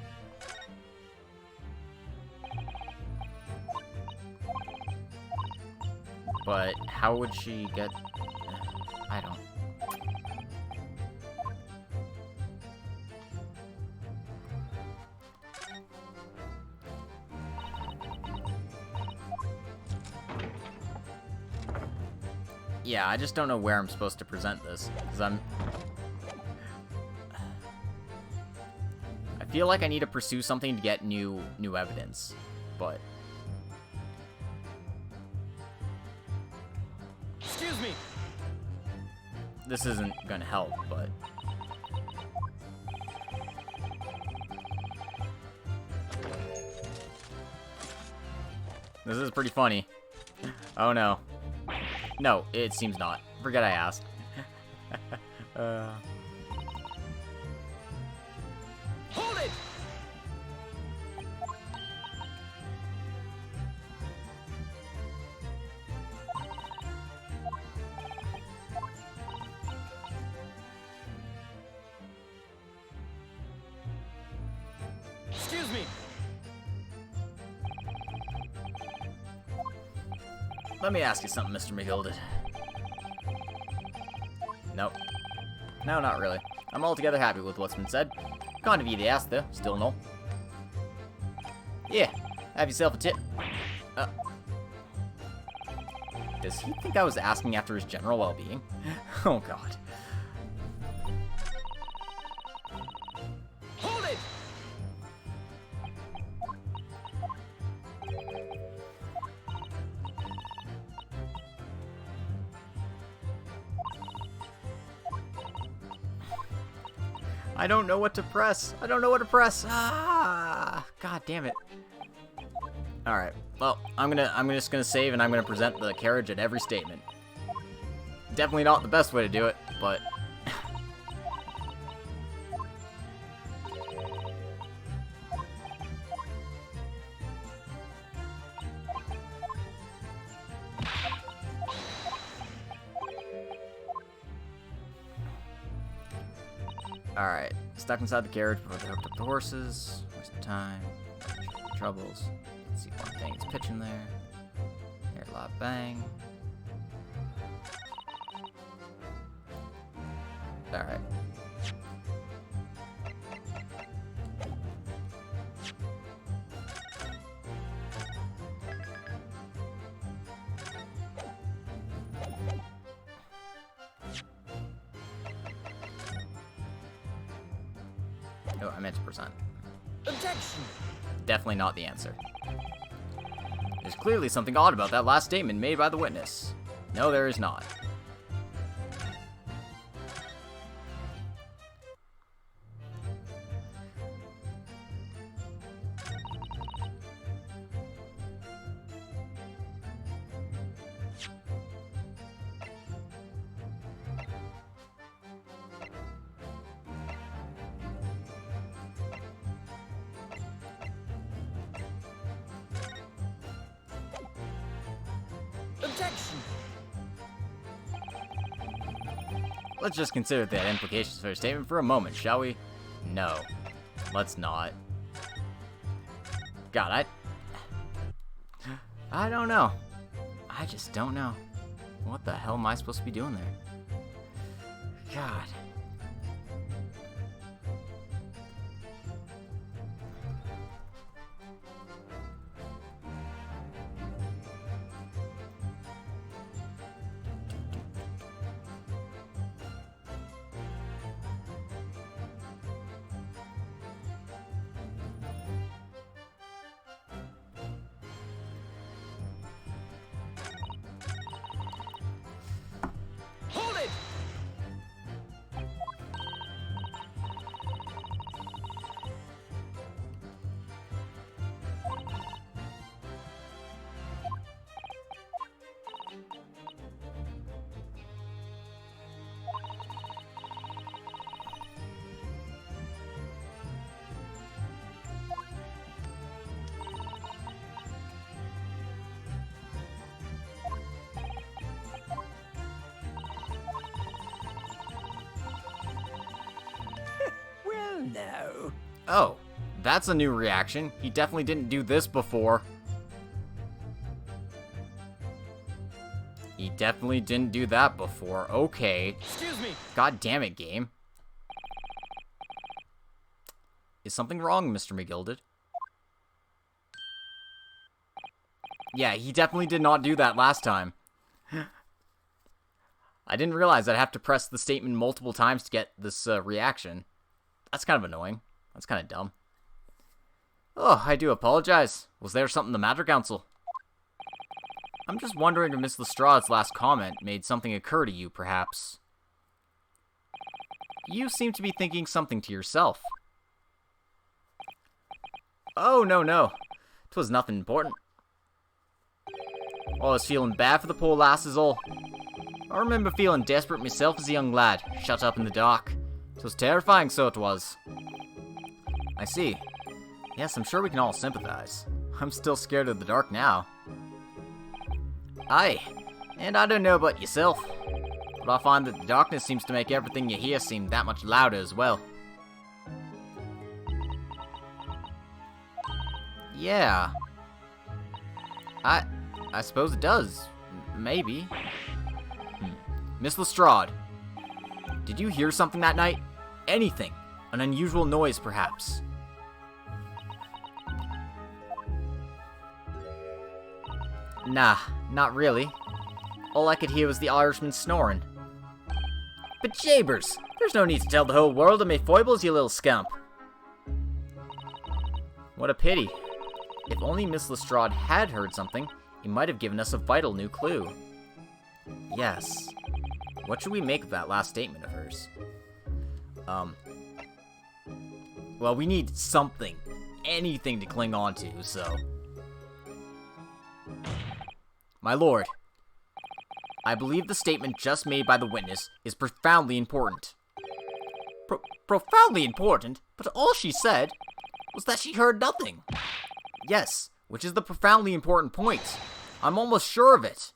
But how would she get... I don't... Yeah, I just don't know where I'm supposed to present this, because I feel like I need to pursue something to get new evidence, but... Excuse me. This isn't gonna help, but... This is pretty funny. Oh no. No, it seems not. Forget I asked. Hold it! Excuse me. Let me ask you something, Mr. McGilded. Nope. No, not really. I'm altogether happy with what's been said. Kind of you to ask, though. Still no. Yeah. Have yourself a tip. Does he think I was asking after his general well-being? Oh, God. Hold it! I don't know what to press. I don't know what to press. Ah! God damn it. Alright. Well, I'm just gonna save and I'm gonna present the carriage at every statement. Definitely not the best way to do it, but... Alright, stuck inside the carriage before they hooked up the horses. Waste of time. Troubles. Let's see one thing. It's pitching there. Air lock bang. Alright. Oh, I meant to present. Objection! Definitely not the answer. There's clearly something odd about that last statement made by the witness. No, there is not. Objection! Let's just consider the implications for a statement for a moment, shall we? No. Let's not. God, I don't know. I just don't know. What the hell am I supposed to be doing there? God. Hold it! Oh, that's a new reaction. He definitely didn't do this before. He definitely didn't do that before. Okay. Excuse me. God damn it, game. Is something wrong, Mr. McGilded? Yeah, he definitely did not do that last time. I didn't realize I'd have to press the statement multiple times to get this reaction. That's kind of annoying. That's kind of dumb. Oh, I do apologize. Was there something the matter, Council? I'm just wondering if Miss Lestrade's last comment made something occur to you, perhaps. You seem to be thinking something to yourself. Oh, no. 'Twas nothing important. I was feeling bad for the poor lass is all. I remember feeling desperate myself as a young lad, shut up in the dark. 'Twas terrifying, so it was. I see. Yes, I'm sure we can all sympathize. I'm still scared of the dark now. Aye, and I don't know about yourself, but I find that the darkness seems to make everything you hear seem that much louder as well. Yeah. I suppose it does. Maybe. Miss Lestrade, did you hear something that night? Anything? An unusual noise, perhaps? Nah, not really. All I could hear was the Irishman snoring. But jabers, there's no need to tell the whole world of my foibles, you little scamp. What a pity. If only Miss Lestrade had heard something, it might have given us a vital new clue. Yes. What should we make of that last statement of hers? Well, we need something. Anything to cling on to, so... My lord, I believe the statement just made by the witness is profoundly important. Profoundly important? But all she said was that she heard nothing. Yes, which is the profoundly important point. I'm almost sure of it.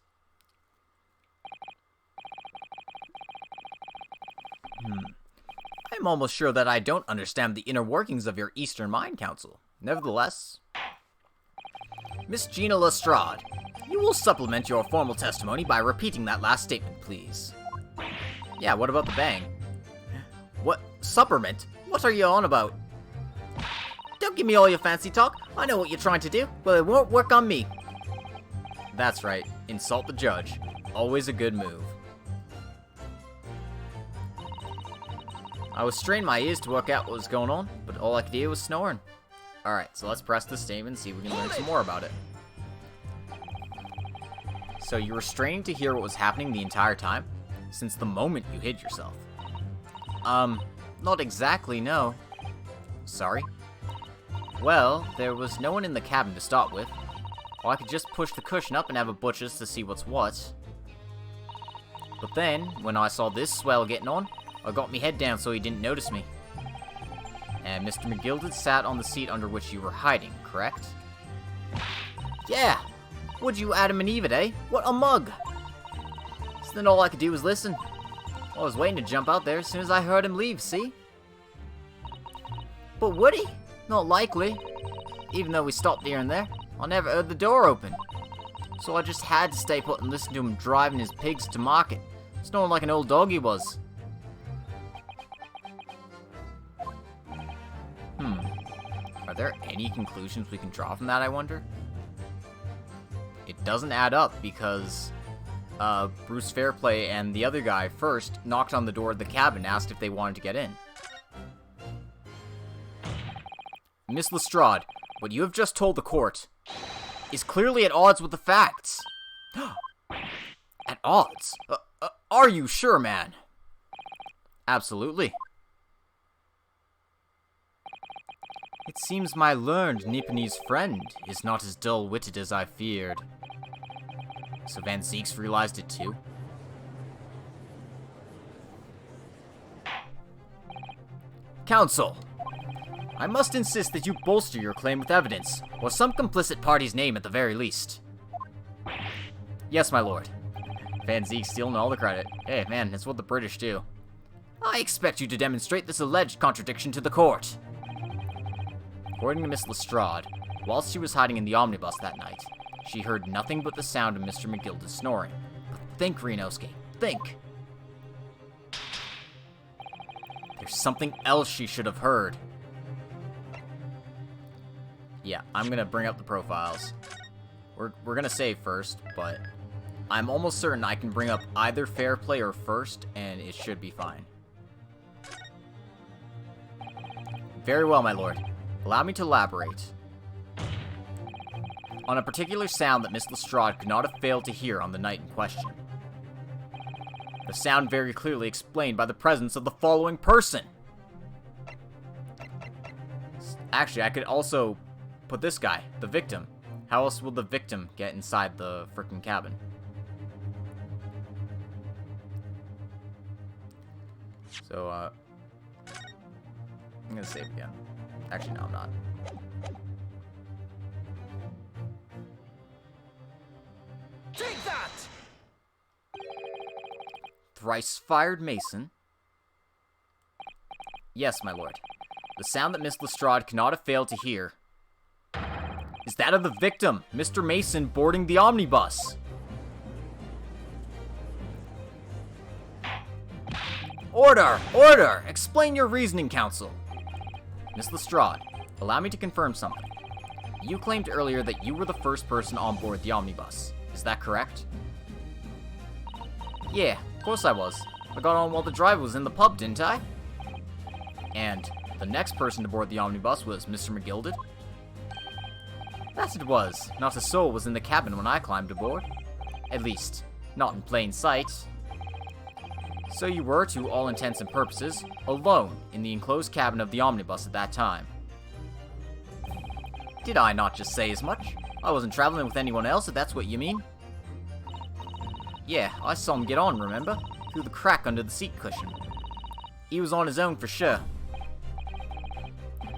I'm almost sure that I don't understand the inner workings of your Eastern Mind Council. Nevertheless, Miss Gina Lestrade, you will supplement your formal testimony by repeating that last statement, please. Yeah, what about the bang? What? Supplement? What are you on about? Don't give me all your fancy talk. I know what you're trying to do, but it won't work on me. That's right. Insult the judge. Always a good move. I was straining my ears to work out what was going on, but all I could hear was snoring. Alright, so let's press the statement and see if we can learn some more about it. So you were straining to hear what was happening the entire time? Since the moment you hid yourself? Not exactly, no. Sorry? Well, there was no one in the cabin to start with. Or I could just push the cushion up and have a butcher's to see what's what. But then, when I saw this swell getting on, I got me head down so he didn't notice me. And Mr. McGilded sat on the seat under which you were hiding, correct? Yeah! Would you Adam and Eve it, eh? What a mug! So then all I could do was listen. I was waiting to jump out there as soon as I heard him leave, see? But would he? Not likely. Even though we stopped here and there, I never heard the door open. So I just had to stay put and listen to him driving his pigs to market, snoring like an old dog he was. Are there any conclusions we can draw from that, I wonder? It doesn't add up because Bruce Fairplay and the other guy first knocked on the door of the cabin and asked if they wanted to get in. Miss Lestrade, what you have just told the court is clearly at odds with the facts. At odds? Are you sure, man? Absolutely. It seems my learned Nipponese friend is not as dull-witted as I feared. So Van Zieks realized it too? Counsel! I must insist that you bolster your claim with evidence, or some complicit party's name at the very least. Yes, my lord. Van Zieks stealing all the credit. Hey, man, that's what the British do. I expect you to demonstrate this alleged contradiction to the court. According to Miss Lestrade, whilst she was hiding in the omnibus that night, she heard nothing but the sound of Mr. McGilda's snoring. But think, Ryunosuke, think! There's something else she should have heard. Yeah, I'm gonna bring up the profiles. We're gonna save first, but I'm almost certain I can bring up either fair play or first, and it should be fine. Very well, my lord. Allow me to elaborate on a particular sound that Miss Lestrade could not have failed to hear on the night in question. The sound very clearly explained by the presence of the following person. Actually, I could also put this guy, the victim. How else will the victim get inside the frickin' cabin? So, I'm gonna save again. Actually, no, I'm not. Take that! Thrice-fired mason? Yes, my lord. The sound that Miss Lestrade cannot have failed to hear is that of the victim, Mr. Mason, boarding the omnibus. Order! Order! Explain your reasoning, counsel. Miss Lestrade, allow me to confirm something. You claimed earlier that you were the first person on board the omnibus. Is that correct? Yeah, of course I was. I got on while the driver was in the pub, didn't I? And the next person to board the omnibus was Mr. McGilded? That it was. Not a soul was in the cabin when I climbed aboard. At least, not in plain sight. So you were, to all intents and purposes, alone in the enclosed cabin of the omnibus at that time. Did I not just say as much? I wasn't traveling with anyone else, if that's what you mean. Yeah, I saw him get on, remember? Through the crack under the seat cushion. He was on his own for sure.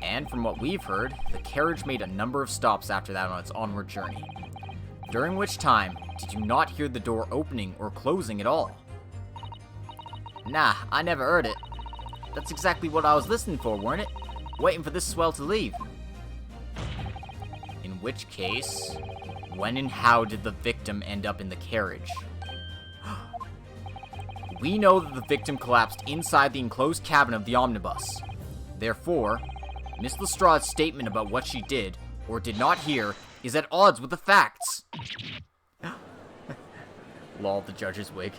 And from what we've heard, the carriage made a number of stops after that on its onward journey. During which time, did you not hear the door opening or closing at all? Nah, I never heard it. That's exactly what I was listening for, weren't it? Waiting for this swell to leave. In which case, when and how did the victim end up in the carriage? We know that the victim collapsed inside the enclosed cabin of the omnibus. Therefore, Miss Lestrade's statement about what she did, or did not hear, is at odds with the facts. Lol, the judge's wig.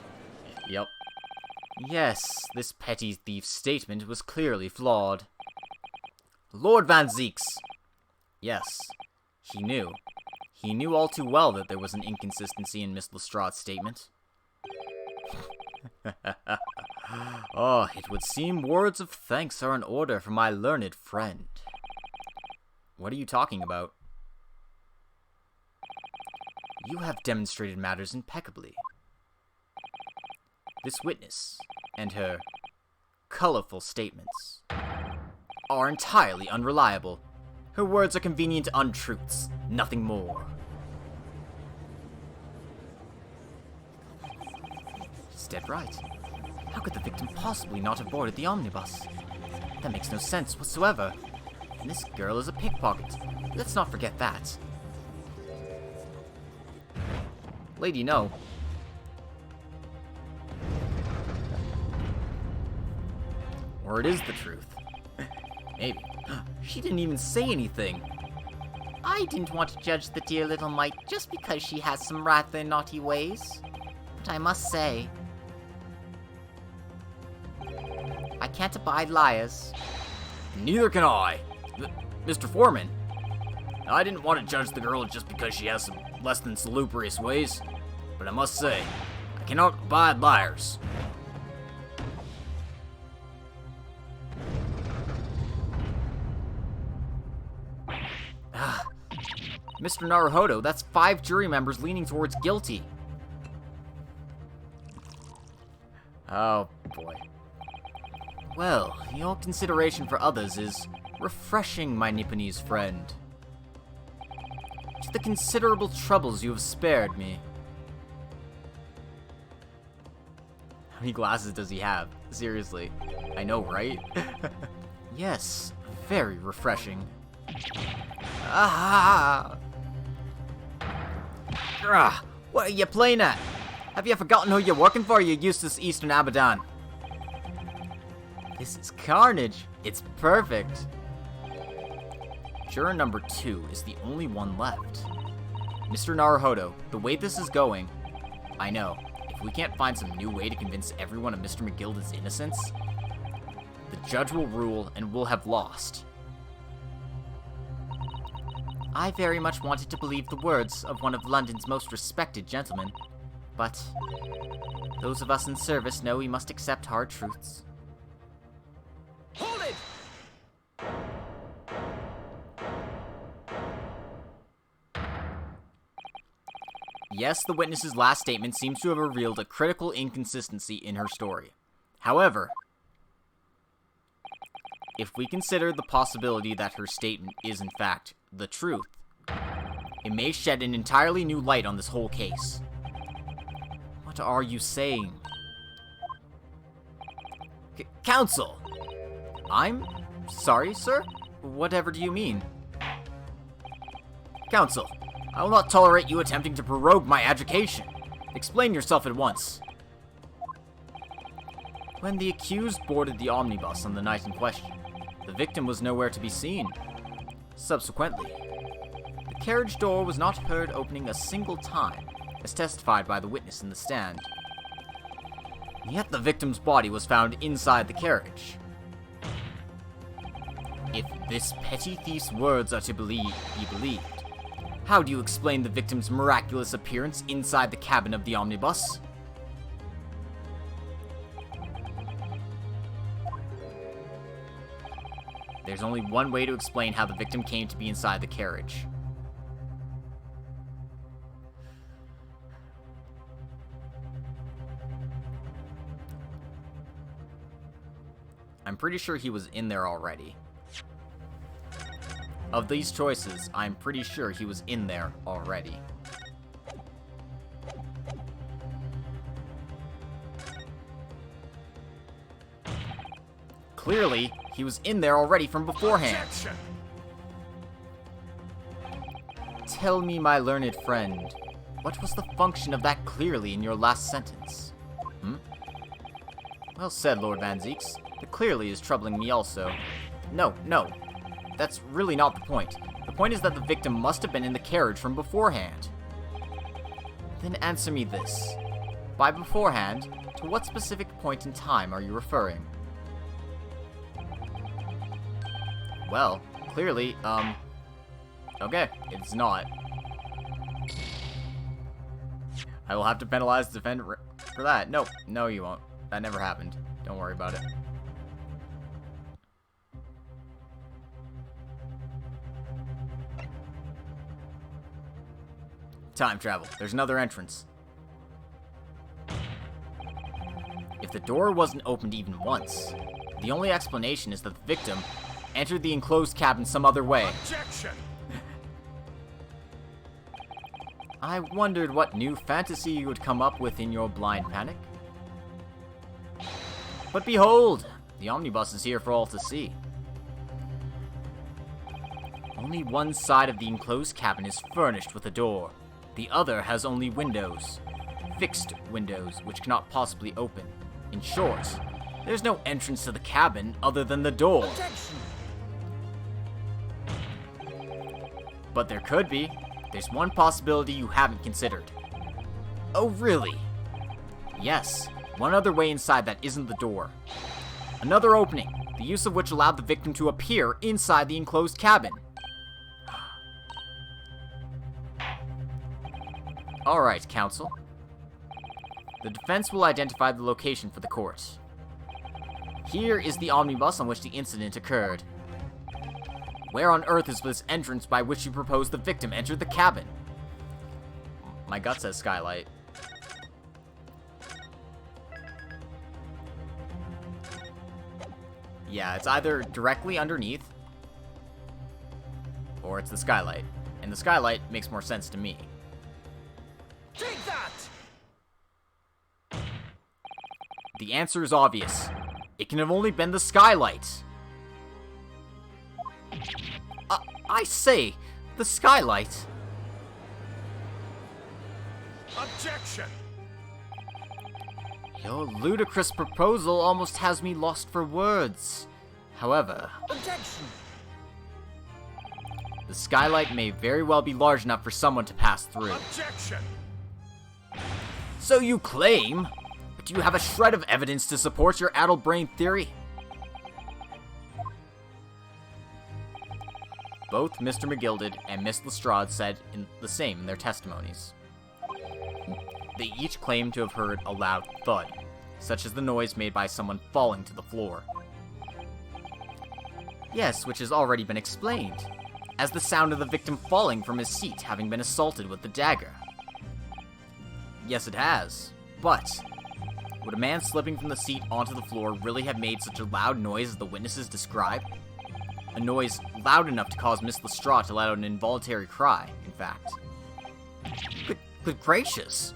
Yep. Yes, this petty thief's statement was clearly flawed. Lord Van Zeeks! Yes, he knew. He knew all too well that there was an inconsistency in Miss Lestrade's statement. Oh, it would seem words of thanks are in order for my learned friend. What are you talking about? You have demonstrated matters impeccably. This witness and her colorful statements are entirely unreliable. Her words are convenient untruths, nothing more. He's dead right. How could the victim possibly not have boarded the omnibus? That makes no sense whatsoever. And this girl is a pickpocket. Let's not forget that. Lady, no. Or it is the truth. Maybe. She didn't even say anything. I didn't want to judge the dear little mite just because she has some rather naughty ways. But I must say, I can't abide liars. Neither can I. Mr. Foreman, I didn't want to judge the girl just because she has some less than salubrious ways, but I must say, I cannot abide liars. Mr. Naruhodo, that's 5 jury members leaning towards guilty. Oh, boy. Well, your consideration for others is refreshing, my Nipponese friend. To the considerable troubles you have spared me. How many glasses does he have? Seriously. I know, right? Yes, very refreshing. Ah! Grah, what are you playing at? Have you forgotten who you're working for, you useless Eastern Abaddon? This is carnage. It's perfect. Juror number 2 is the only one left. Mr. Naruhodo, the way this is going, I know, if we can't find some new way to convince everyone of Mr. McGilda's innocence, the judge will rule and we'll have lost. I very much wanted to believe the words of one of London's most respected gentlemen, but those of us in service know we must accept hard truths. Hold it! Yes, the witness's last statement seems to have revealed a critical inconsistency in her story. However, if we consider the possibility that her statement is in fact the truth, it may shed an entirely new light on this whole case. What are you saying? Counsel! I'm sorry, sir? Whatever do you mean? Counsel, I will not tolerate you attempting to prorogue my education. Explain yourself at once. When the accused boarded the omnibus on the night in question, the victim was nowhere to be seen. Subsequently, the carriage door was not heard opening a single time, as testified by the witness in the stand. Yet the victim's body was found inside the carriage. If this petty thief's words are to be believed, how do you explain the victim's miraculous appearance inside the cabin of the omnibus? There's only one way to explain how the victim came to be inside the carriage. I'm pretty sure he was in there already. Of these choices, I'm pretty sure he was in there already. Clearly, he was in there already from beforehand. Objection. Tell me, my learned friend, what was the function of that clearly in your last sentence? Well said, Lord Van Zeeks. The clearly is troubling me also. No. That's really not the point. The point is that the victim must have been in the carriage from beforehand. Then answer me this. By beforehand, to what specific point in time are you referring? Well, clearly, okay, it's not. I will have to penalize the defendant for that. No, you won't. That never happened. Don't worry about it. Time travel. There's another entrance. If the door wasn't opened even once, the only explanation is that the victim entered the enclosed cabin some other way. Objection! I wondered what new fantasy you would come up with in your blind panic. But behold, the omnibus is here for all to see. Only one side of the enclosed cabin is furnished with a door. The other has only windows. Fixed windows, which cannot possibly open. In short, there's no entrance to the cabin other than the door. Objection! But there could be. There's one possibility you haven't considered. Oh, really? Yes, one other way inside that isn't the door. Another opening, the use of which allowed the victim to appear inside the enclosed cabin. Alright, counsel. The defense will identify the location for the court. Here is the omnibus on which the incident occurred. Where on earth is this entrance by which you propose the victim entered the cabin? My gut says skylight. Yeah, it's either directly underneath, or it's the skylight. And the skylight makes more sense to me. Take that! The answer is obvious. It can have only been the skylight. I say, the skylight. Objection! Your ludicrous proposal almost has me lost for words. However, Objection! the skylight may very well be large enough for someone to pass through. Objection! So you claim, but do you have a shred of evidence to support your addle-brained theory? Both Mr. McGilded and Miss Lestrade said the same in their testimonies. They each claimed to have heard a loud thud, such as the noise made by someone falling to the floor. Yes, which has already been explained, as the sound of the victim falling from his seat having been assaulted with the dagger. Yes, it has, but would a man slipping from the seat onto the floor really have made such a loud noise as the witnesses describe? A noise loud enough to cause Miss Lestrade to let out an involuntary cry, in fact. Good gracious!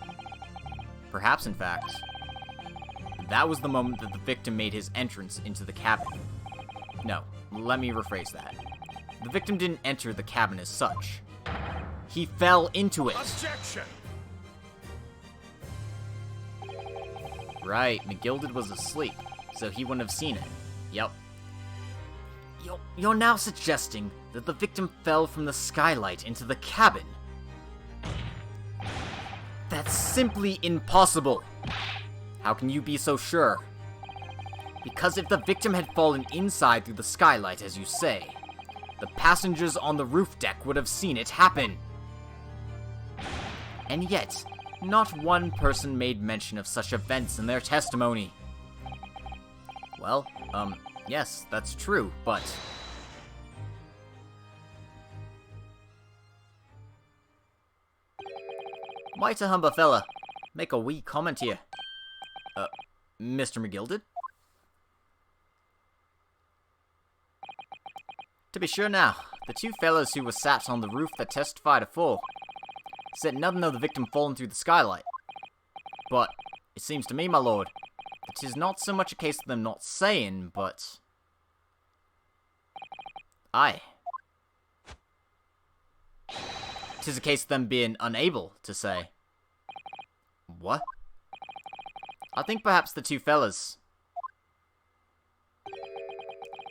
Perhaps, in fact, that was the moment that the victim made his entrance into the cabin. No, let me rephrase that. The victim didn't enter the cabin as such. He fell into it. Objection! Right, McGilded was asleep, so he wouldn't have seen it. Yep. You're now suggesting that the victim fell from the skylight into the cabin. That's simply impossible. How can you be so sure? Because if the victim had fallen inside through the skylight, as you say, the passengers on the roof deck would have seen it happen. And yet, not one person made mention of such events in their testimony. Well, yes, that's true, but... Mighty humble fella, make a wee comment here. Mr. McGilded? To be sure now, the two fellows who were sat on the roof that testified afore said nothing of the victim falling through the skylight. But it seems to me, my lord, that 'tis not so much a case of them not saying, but... Aye. 'Tis a case of them being unable to say. What? I think perhaps the two fellas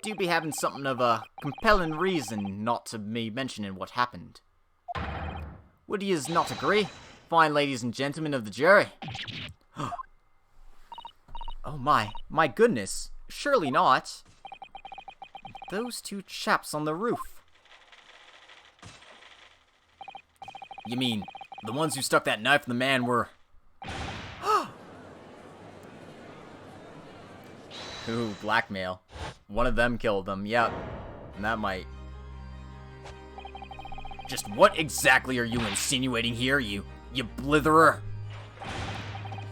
do be having something of a compelling reason not to be mentioning what happened. Would yous not agree, fine ladies and gentlemen of the jury? Oh my goodness, surely not. Those two chaps on the roof. You mean, the ones who stuck that knife in the man were... Ooh, blackmail. One of them killed them, yep. And that might... Just what exactly are you insinuating here, you blitherer?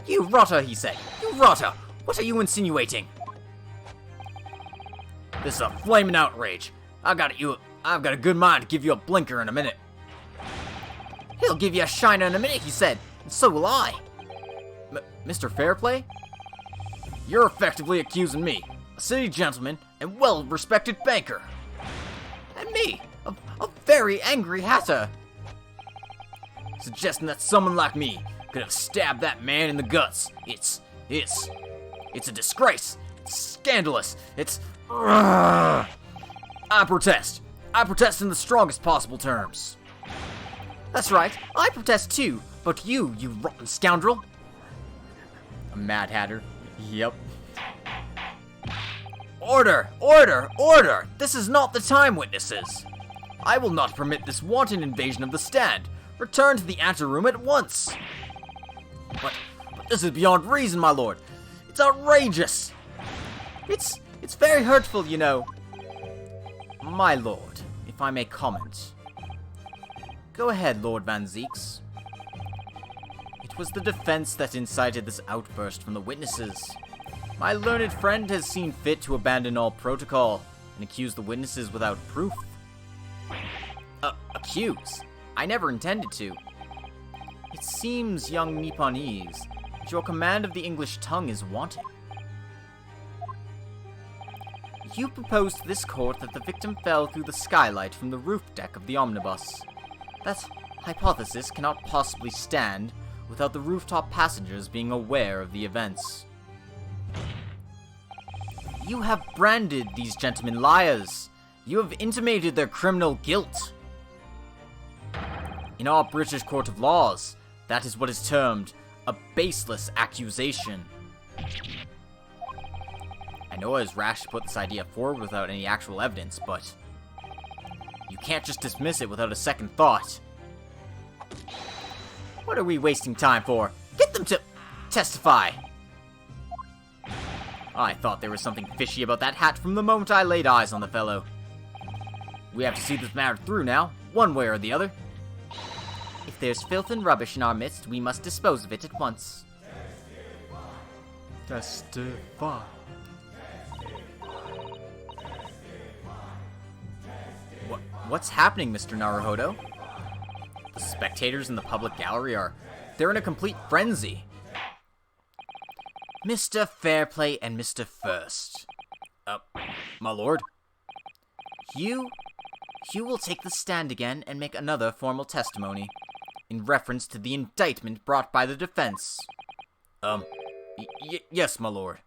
You rotter, he said. You rotter! What are you insinuating? This is a flaming outrage. I've got a good mind to give you a blinker in a minute. He'll give you a shiner in a minute, he said. And so will I. Mr. Fairplay? You're effectively accusing me, a city gentleman and well-respected banker. And me, a very angry hatter. Suggesting that someone like me could have stabbed that man in the guts. It's a disgrace. It's scandalous. It's... I protest. I protest in the strongest possible terms. That's right, I protest too, but you rotten scoundrel. A Mad Hatter. Yep. Order! Order! Order! This is not the time, witnesses. I will not permit this wanton invasion of the stand. Return to the anteroom at once. But this is beyond reason, my lord. It's outrageous. It's very hurtful, you know. My lord, if I may comment. Go ahead, Lord Van Zeeks. It was the defense that incited this outburst from the witnesses. My learned friend has seen fit to abandon all protocol and accuse the witnesses without proof. Accuse? I never intended to. It seems, young Nipponese, that your command of the English tongue is wanting. You propose to this court that the victim fell through the skylight from the roof deck of the omnibus. That hypothesis cannot possibly stand without the rooftop passengers being aware of the events. You have branded these gentlemen liars. You have intimated their criminal guilt. In our British Court of Laws, that is what is termed a baseless accusation. I know it was rash to put this idea forward without any actual evidence, but you can't just dismiss it without a second thought. What are we wasting time for? Get them to testify! I thought there was something fishy about that hat from the moment I laid eyes on the fellow. We have to see this matter through now, one way or the other. If there's filth and rubbish in our midst, we must dispose of it at once. Testify. What's happening, Mr. Naruhodo? The spectators in the public gallery they're in a complete frenzy. Mr. Fairplay and Mr. First. My lord? You will take the stand again and make another formal testimony in reference to the indictment brought by the defense. Yes, my lord.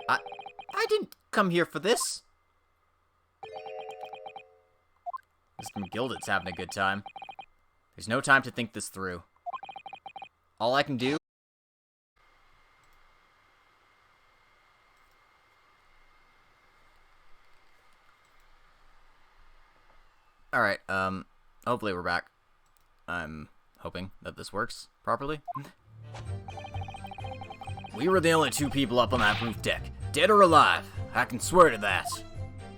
I didn't come here for this. Mr. McGilded's having a good time. There's no time to think this through. All I can do... Alright, hopefully we're back. I'm hoping that this works properly. We were the only two people up on that roof deck, dead or alive. I can swear to that.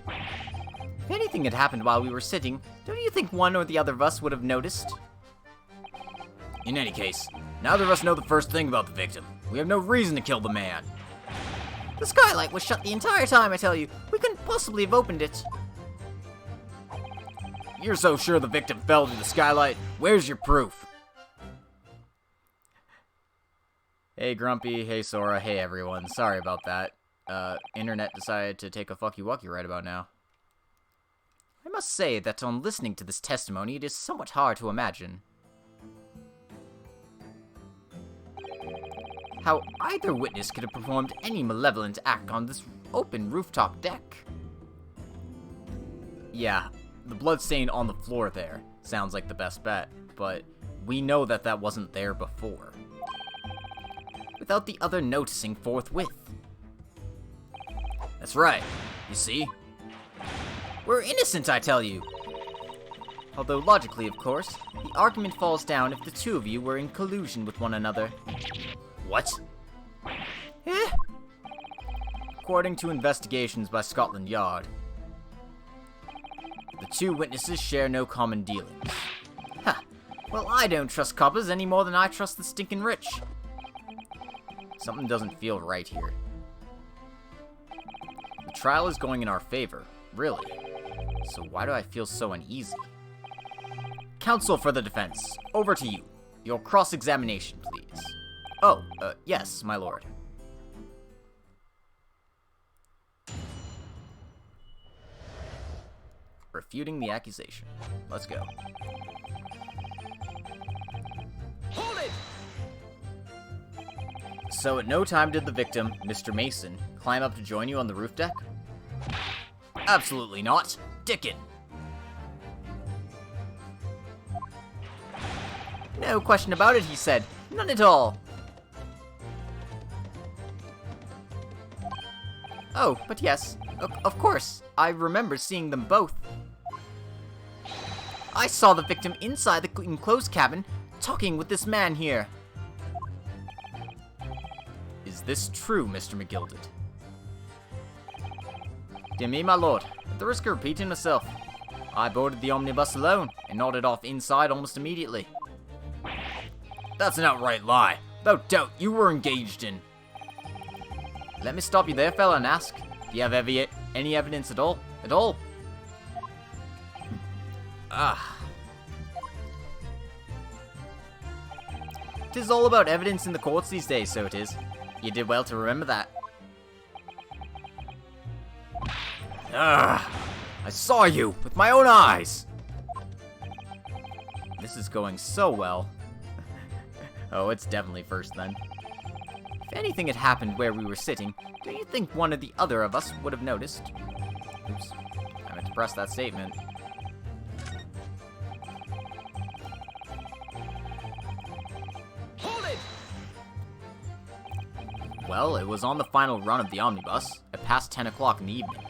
If anything had happened while we were sitting, don't you think one or the other of us would have noticed? In any case, neither of us know the first thing about the victim. We have no reason to kill the man. The skylight was shut the entire time, I tell you. We couldn't possibly have opened it. You're so sure the victim fell through the skylight? Where's your proof? Hey Grumpy, hey Sora, hey everyone. Sorry about that. Internet decided to take a fucky-wucky right about now. I must say that on listening to this testimony, it is somewhat hard to imagine how either witness could have performed any malevolent act on this open rooftop deck. Yeah, the bloodstain on the floor there sounds like the best bet, but we know that that wasn't there before, without the other noticing forthwith. That's right. You see? We're innocent, I tell you. Although logically, of course, the argument falls down if the two of you were in collusion with one another. What? According to investigations by Scotland Yard, the two witnesses share no common dealings. Ha! Well, I don't trust coppers any more than I trust the stinking rich. Something doesn't feel right here. The trial is going in our favor, really. So why do I feel so uneasy? Counsel for the defense, over to you. Your cross-examination, please. Oh, yes, my lord. Refuting the accusation. Let's go. Hold it! So at no time did the victim, Mr. Mason, climb up to join you on the roof deck? Absolutely not. Dickon. No question about it, he said. None at all. Oh, but yes. Of course. I remember seeing them both. I saw the victim inside the enclosed cabin, talking with this man here. Is this true, Mr. McGilded? Dear me, my lord. At the risk of repeating myself, I boarded the omnibus alone and nodded off inside almost immediately. That's an outright lie. Without doubt, you were engaged in... Let me stop you there, fella, and ask, do you have any evidence at all? At all? Tis all about evidence in the courts these days, so it is. You did well to remember that. Ugh! I saw you with my own eyes! This is going so well. Oh, it's definitely first then. If anything had happened where we were sitting, do you think one or the other of us would have noticed? Oops. I meant to press that statement. Hold it! Well, it was on the final run of the omnibus, at past 10 o'clock in the evening.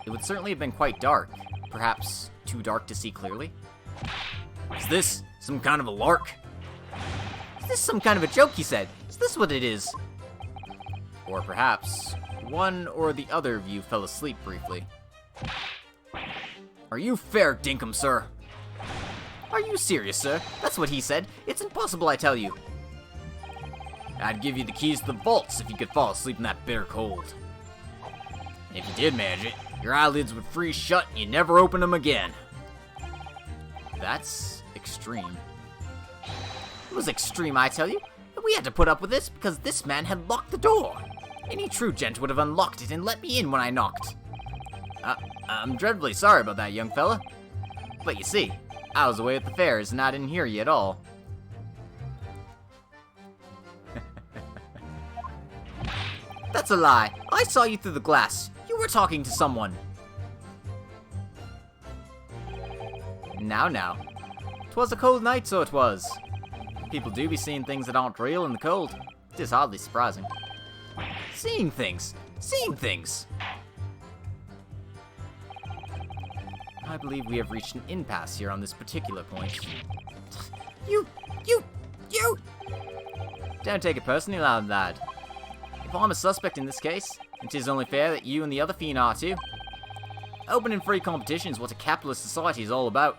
It would certainly have been quite dark, perhaps too dark to see clearly. Is this some kind of a lark? Is this some kind of a joke, he said? Is this what it is? Or perhaps one or the other of you fell asleep briefly. Are you fair dinkum, sir? Are you serious, sir? That's what he said. It's impossible, I tell you. I'd give you the keys to the vaults if you could fall asleep in that bitter cold. And if you did manage it, your eyelids would freeze shut and you'd never open them again. That's extreme. It was extreme, I tell you. We had to put up with this because this man had locked the door. Any true gent would have unlocked it and let me in when I knocked. I'm dreadfully sorry about that, young fella. But you see, I was away at the fairs and I didn't hear you at all. That's a lie. I saw you through the glass. You were talking to someone. Now. 'Twas a cold night, so it was. People do be seeing things that aren't real in the cold. It is hardly surprising. Seeing things! I believe we have reached an impasse here on this particular point. You! Don't take it personally, lad. If I'm a suspect in this case, it is only fair that you and the other fiend are too. Open and free competition is what a capitalist society is all about.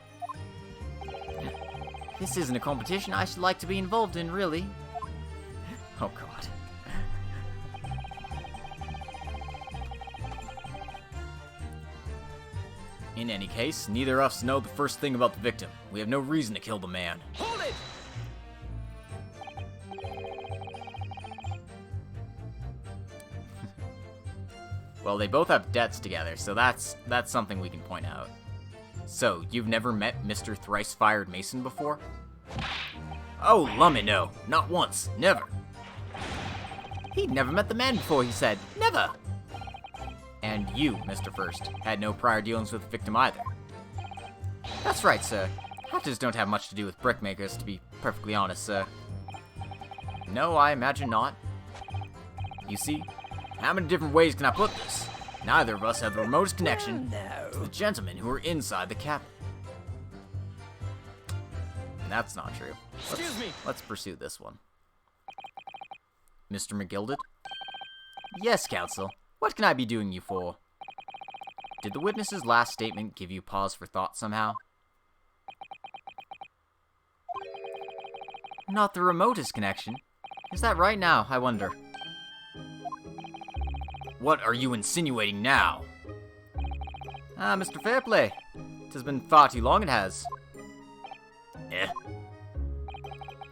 This isn't a competition I should like to be involved in, really. Oh, God. In any case, neither of us know the first thing about the victim. We have no reason to kill the man. Hold it! Well, they both have debts together, so that's something we can point out. So, you've never met Mr. Thrice-Fired Mason before? Oh, lummy no. Not once. Never. He'd never met the man before, he said. Never! And you, Mr. First, had no prior dealings with the victim either. That's right, sir. Hatters don't have much to do with brickmakers, to be perfectly honest, sir. No, I imagine not. You see, how many different ways can I put this? Neither of us have the remotest connection to the gentlemen who are inside the cabin. That's not true. Excuse me! Let's pursue this one. Mr. McGilded? Yes, counsel. What can I be doing you for? Did the witness's last statement give you pause for thought somehow? Not the remotest connection. Is that right now, I wonder? What are you insinuating now? Ah, Mr. Fairplay. It has been far too long, it has. Eh?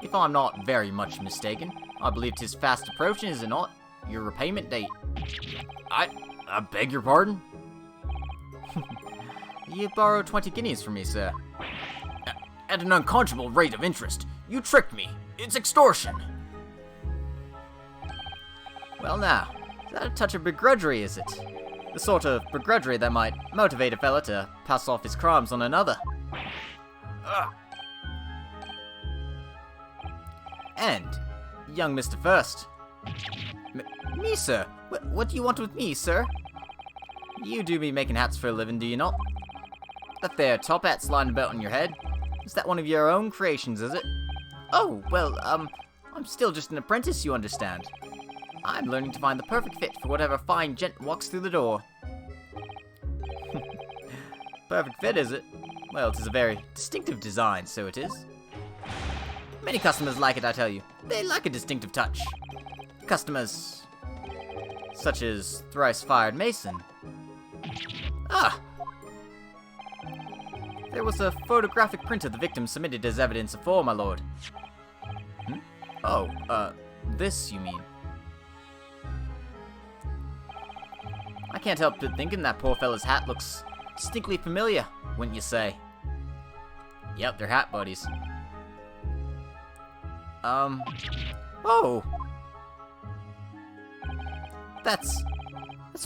If I'm not very much mistaken, I believe 'tis fast approaching, is it not? Your repayment date. I beg your pardon? You borrowed 20 guineas from me, sir. At an unconscionable rate of interest. You tricked me. It's extortion. Well now, is that a touch of begrudgery, is it? The sort of begrudgery that might motivate a fella to pass off his crimes on another. And, young Mr. First. Me, sir? What do you want with me, sir? You do be making hats for a living, do you not? That there top hat sliding about on your head? Is that one of your own creations, is it? Oh, well, I'm still just an apprentice, you understand. I'm learning to find the perfect fit for whatever fine gent walks through the door. Perfect fit, is it? Well, it is a very distinctive design, so it is. Many customers like it, I tell you. They like a distinctive touch. Customers such as Thrice-Fired Mason. Ah! There was a photographic print of the victim submitted as evidence afore, my lord. Oh, this, you mean? I can't help but thinking that poor fella's hat looks distinctly familiar, wouldn't you say? Yep, they're hat buddies. Oh! That's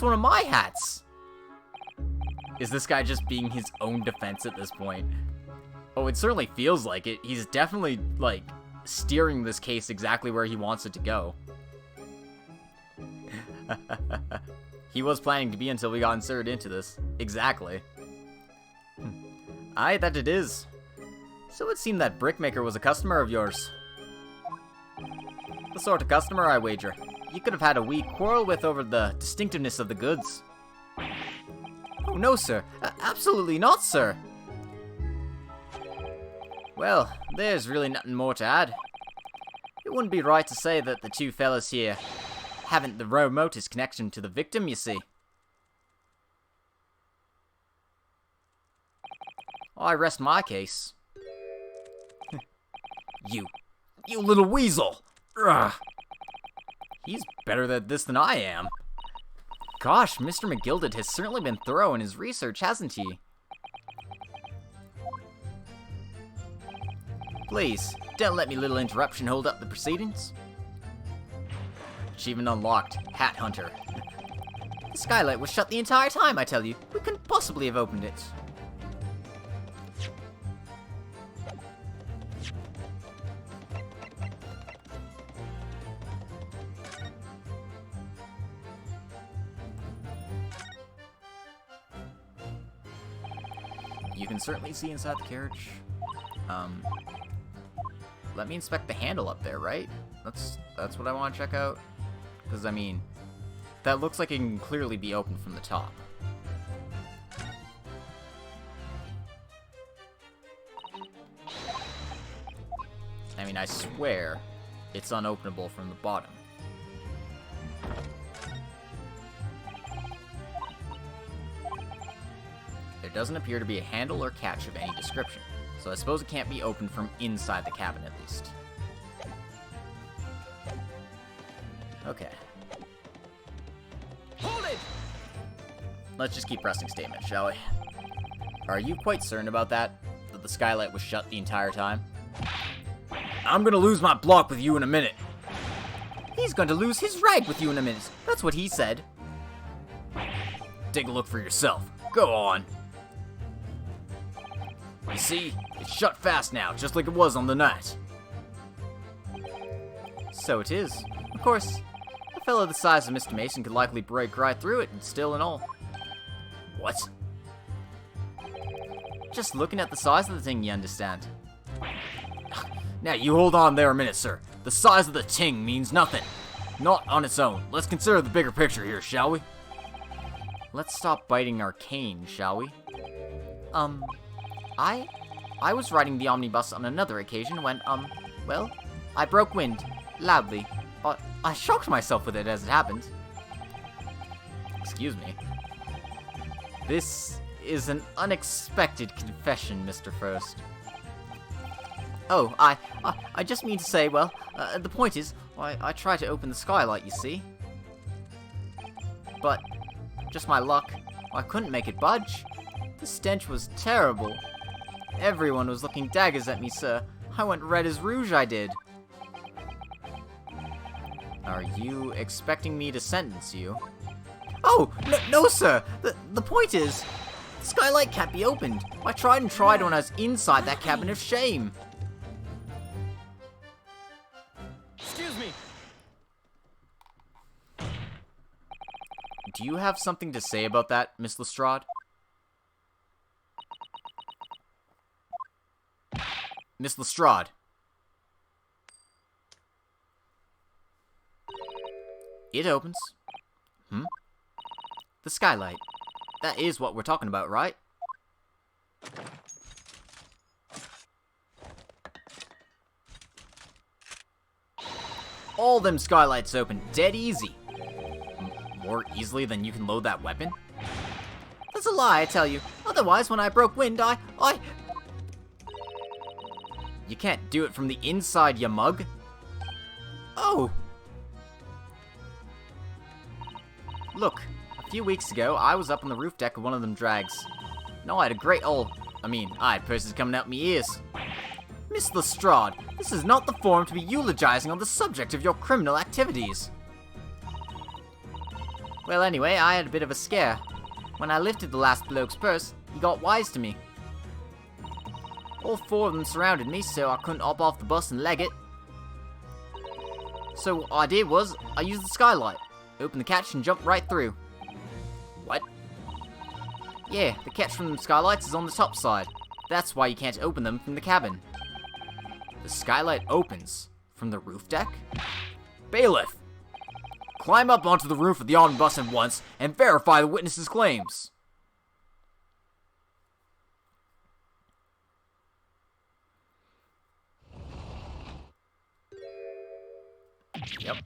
one of my hats! Is this guy just being his own defense at this point? Oh, it certainly feels like it. He's definitely, like, steering this case exactly where he wants it to go. He was planning to be until we got inserted into this. Exactly. Aye, that it is. So it seemed that Brickmaker was a customer of yours. The sort of customer, I wager, you could have had a wee quarrel with over the distinctiveness of the goods. Oh, no, sir. Absolutely not, sir. Well, there's really nothing more to add. It wouldn't be right to say that the two fellas here haven't the remotest connection to the victim, you see. I rest my case. You little weasel! Ugh. He's better at this than I am. Gosh, Mr. McGilded has certainly been thorough in his research, hasn't he? Please, don't let me little interruption hold up the proceedings. Achievement unlocked. Hat Hunter. The skylight was shut the entire time, I tell you. We couldn't possibly have opened it. You can certainly see inside the carriage. Let me inspect the handle up there, right? That's what I want to check out. Because, I mean, that looks like it can clearly be opened from the top. I mean, I swear it's unopenable from the bottom. There doesn't appear to be a handle or catch of any description, so I suppose it can't be opened from inside the cabin at least. Okay. Hold it! Let's just keep pressing statement, shall we? Are you quite certain about that? That the skylight was shut the entire time? I'm gonna lose my block with you in a minute. He's going to lose his rag with you in a minute. That's what he said. Take a look for yourself. Go on. You see? It's shut fast now, just like it was on the night. So it is. Of course, a fellow the size of Mr. Mason could likely break right through it, and still and all. What? Just looking at the size of the thing, you understand. Now, you hold on there a minute, sir. The size of the ting means nothing. Not on its own. Let's consider the bigger picture here, shall we? Let's stop biting our cane, shall we? I was riding the omnibus on another occasion when, well, I broke wind, loudly. I shocked myself with it as it happened. Excuse me. This is an unexpected confession, Mr. First. Oh, I just mean to say, well, the point is, I tried to open the skylight, you see. But, just my luck, I couldn't make it budge. The stench was terrible. Everyone was looking daggers at me, sir. I went red as rouge, I did. Are you expecting me to sentence you? Oh, no, sir! The point is, the skylight can't be opened. I tried and tried when I was inside that cabin of shame. Excuse me. Do you have something to say about that, Miss Lestrade? Miss Lestrade. It opens. The skylight. That is what we're talking about, right? All them skylights open dead easy. More easily than you can load that weapon? That's a lie, I tell you. Otherwise, when I broke wind, I... You can't do it from the inside, you mug. Oh! Look, a A few weeks ago, I was up on the roof deck of one of them drags. No, I had a great I had purses coming out me ears. Miss Lestrade, this is not the forum to be eulogizing on the subject of your criminal activities. Well, anyway, I had a bit of a scare. When I lifted the last bloke's purse, he got wise to me. All four of them surrounded me, so I couldn't hop off the bus and leg it. So what I did was, I used the skylight, opened the catch and jumped right through. What? Yeah, the catch from the skylights is on the top side. That's why you can't open them from the cabin. The skylight opens from the roof deck? Bailiff! Climb up onto the roof of the omnibus at once and verify the witness's claims. Yep.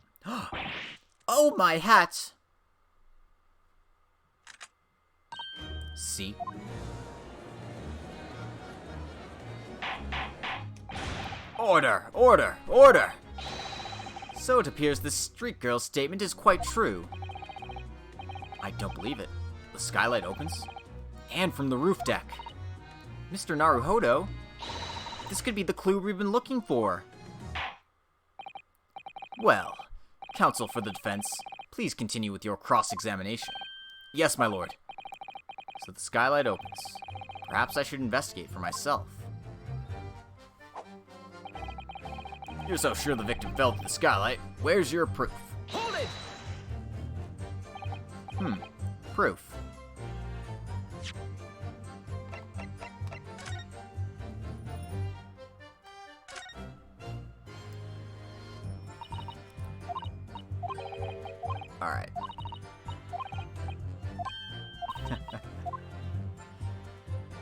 Oh, my hat! See? Order! Order! Order! So it appears this street girl's statement is quite true. I don't believe it. The skylight opens, and from the roof deck. Mr. Naruhodo, this could be the clue we've been looking for. Well, counsel for the defense, please continue with your cross-examination. Yes, my lord. So the skylight opens. Perhaps I should investigate for myself. You're so sure the victim fell through the skylight. Where's your proof? Hold it! Proof. Alright.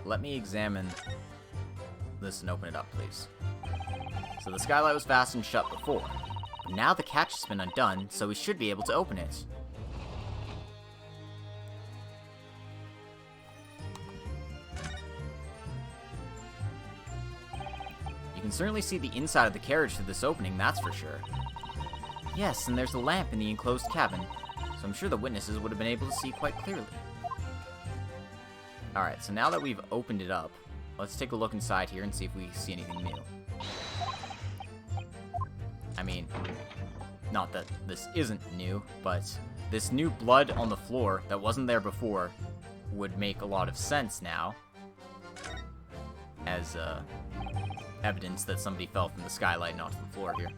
Let me examine this and open it up, please. So the skylight was fastened shut before. But now the catch has been undone, so we should be able to open it. You can certainly see the inside of the carriage through this opening, that's for sure. Yes, and there's a lamp in the enclosed cabin, so I'm sure the witnesses would have been able to see quite clearly. Alright, so now that we've opened it up, let's take a look inside here and see if we see anything new. I mean, not that this isn't new, but this new blood on the floor that wasn't there before would make a lot of sense now as evidence that somebody fell from the skylight and onto the floor here.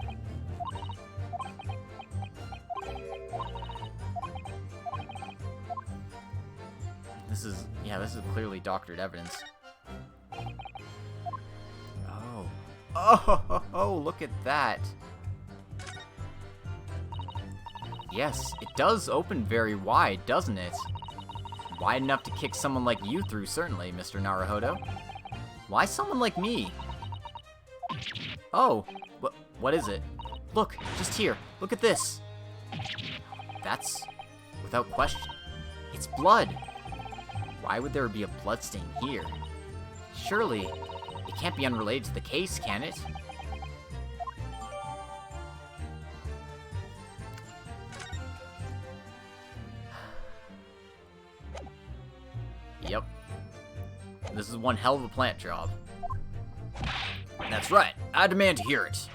This is clearly doctored evidence. Oh, look at that. Yes, it does open very wide, doesn't it? Wide enough to kick someone like you through, certainly, Mr. Naruhodo. Why someone like me? Oh, what is it? Look, just here. Look at this. That's, without question, it's blood. Why would there be a bloodstain here? Surely, it can't be unrelated to the case, can it? Yep. This is one hell of a plant job. That's right. I demand to hear it.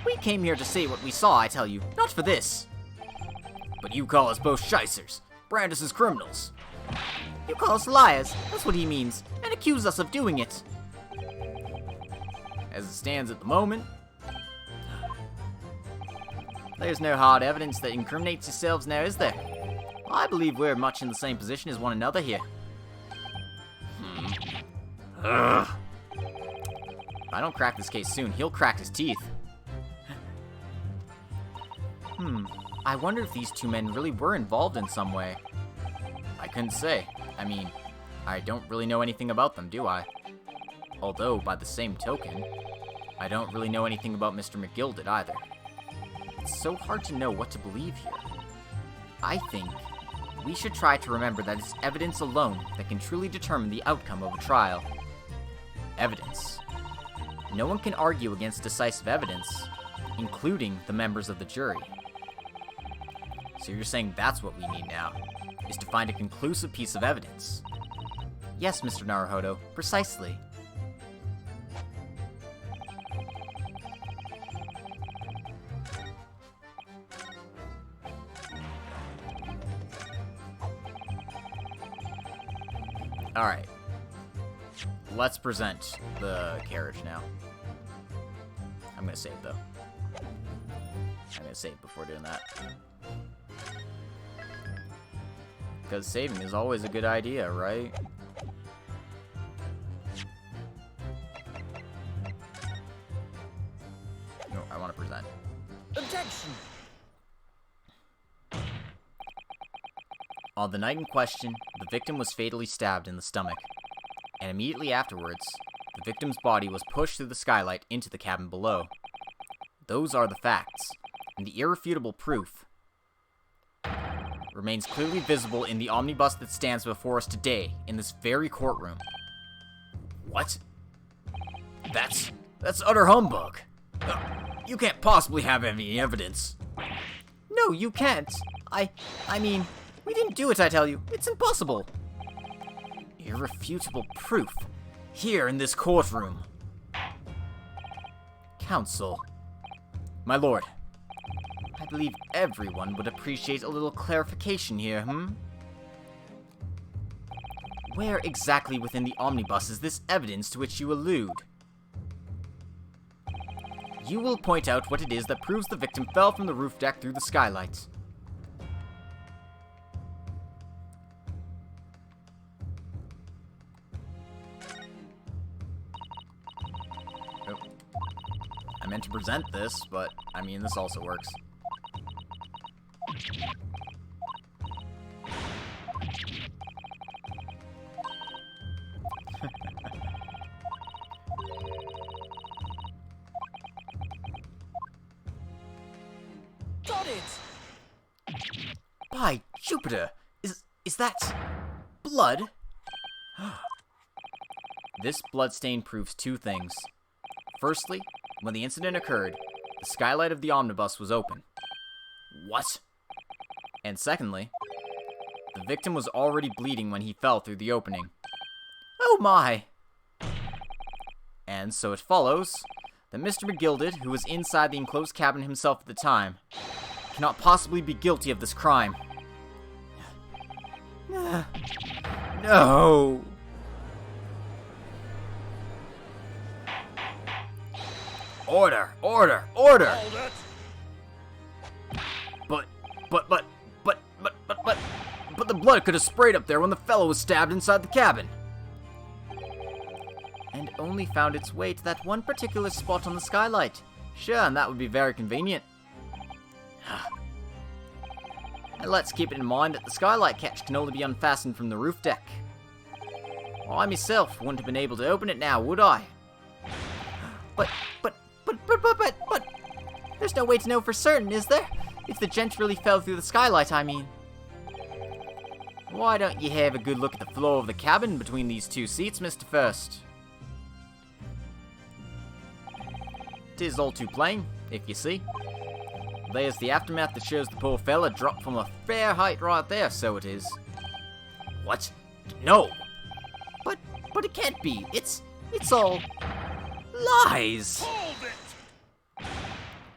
We came here to say what we saw, I tell you, not for this. But you call us both shysters, brand us as criminals. You call us liars, that's what he means, and accuse us of doing it. As it stands at the moment, there's no hard evidence that incriminates yourselves now, is there? I believe we're much in the same position as one another here. If I don't crack this case soon, he'll crack his teeth. I wonder if these two men really were involved in some way. I couldn't say. I mean, I don't really know anything about them, do I? Although, by the same token, I don't really know anything about Mr. McGilded either. It's so hard to know what to believe here. I think we should try to remember that it's evidence alone that can truly determine the outcome of a trial. Evidence. No one can argue against decisive evidence, including the members of the jury. So you're saying that's what we need now? is to find a conclusive piece of evidence. Yes, Mr. Naruhodo, precisely. Alright. Let's present the carriage now. I'm gonna save, though. I'm gonna save before doing that. Because saving is always a good idea, right? No, I want to present. Objection! On the night in question, the victim was fatally stabbed in the stomach, and immediately afterwards, the victim's body was pushed through the skylight into the cabin below. Those are the facts, and the irrefutable proof remains clearly visible in the omnibus that stands before us today, in this very courtroom. What? That's utter humbug. You can't possibly have any evidence. No, you can't. I mean, we didn't do it, I tell you. It's impossible. Irrefutable proof. Here in this courtroom. Counsel. My lord, I believe everyone would appreciate a little clarification here, Where exactly within the omnibus is this evidence to which you allude? You will point out what it is that proves the victim fell from the roof deck through the skylight. Oh. I meant to present this, but, I mean, this also works. Got it! By Jupiter! Is that blood? This bloodstain proves two things. Firstly, when the incident occurred, the skylight of the omnibus was open. What? And secondly, the victim was already bleeding when he fell through the opening. Oh my! And so it follows that Mr. McGilded, who was inside the enclosed cabin himself at the time, cannot possibly be guilty of this crime. No! Order! Order! Order! Hold it! But the blood could have sprayed up there when the fellow was stabbed inside the cabin. And only found its way to that one particular spot on the skylight. Sure, and that would be very convenient. And let's keep it in mind that the skylight catch can only be unfastened from the roof deck. I myself wouldn't have been able to open it now, would I? But, there's no way to know for certain, is there? If the gent really fell through the skylight, I mean. Why don't you have a good look at the floor of the cabin between these two seats, Mr. First? 'Tis all too plain, if you see. There's the aftermath that shows the poor fella dropped from a fair height right there, so it is. What? No! But it can't be. It's all lies. Hold it!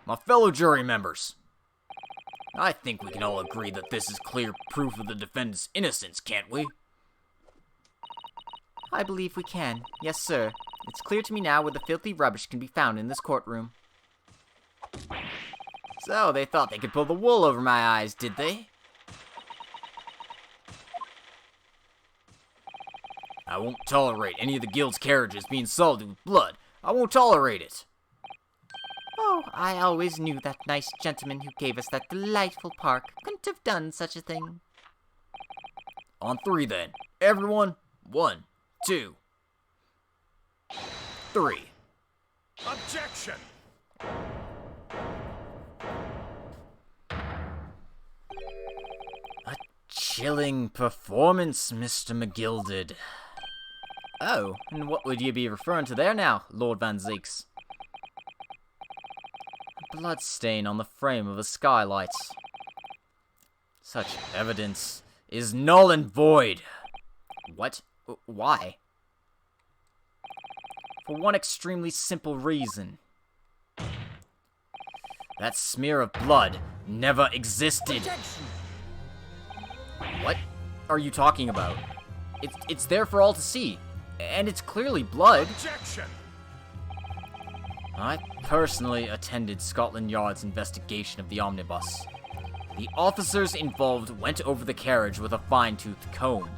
My fellow jury members, I think we can all agree that this is clear proof of the defendant's innocence, can't we? I believe we can. Yes, sir. It's clear to me now where the filthy rubbish can be found in this courtroom. So, they thought they could pull the wool over my eyes, did they? I won't tolerate any of the guild's carriages being salted with blood. I won't tolerate it. Oh, I always knew that nice gentleman who gave us that delightful park couldn't have done such a thing. On three, then. Everyone, 1, 2, 3. Objection! A chilling performance, Mr. McGilded. Oh, and what would you be referring to there now, Lord Van Zeeks? A blood stain on the frame of a skylight. Such evidence is null and void. What? Why? For one extremely simple reason. That smear of blood never existed. Objection! What are you talking about? It's there for all to see, and it's clearly blood. Objection! I personally attended Scotland Yard's investigation of the omnibus. The officers involved went over the carriage with a fine-toothed comb.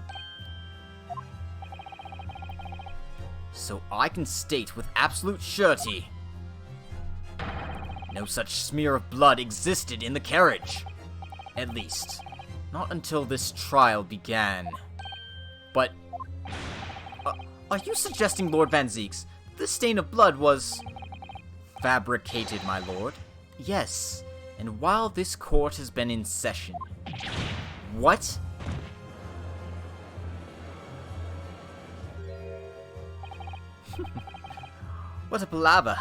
So I can state with absolute surety, no such smear of blood existed in the carriage. At least, not until this trial began. But, are you suggesting, Lord Van Zieks, the stain of blood was Fabricated, my lord. Yes, and while this court has been in session. What? What a palaver.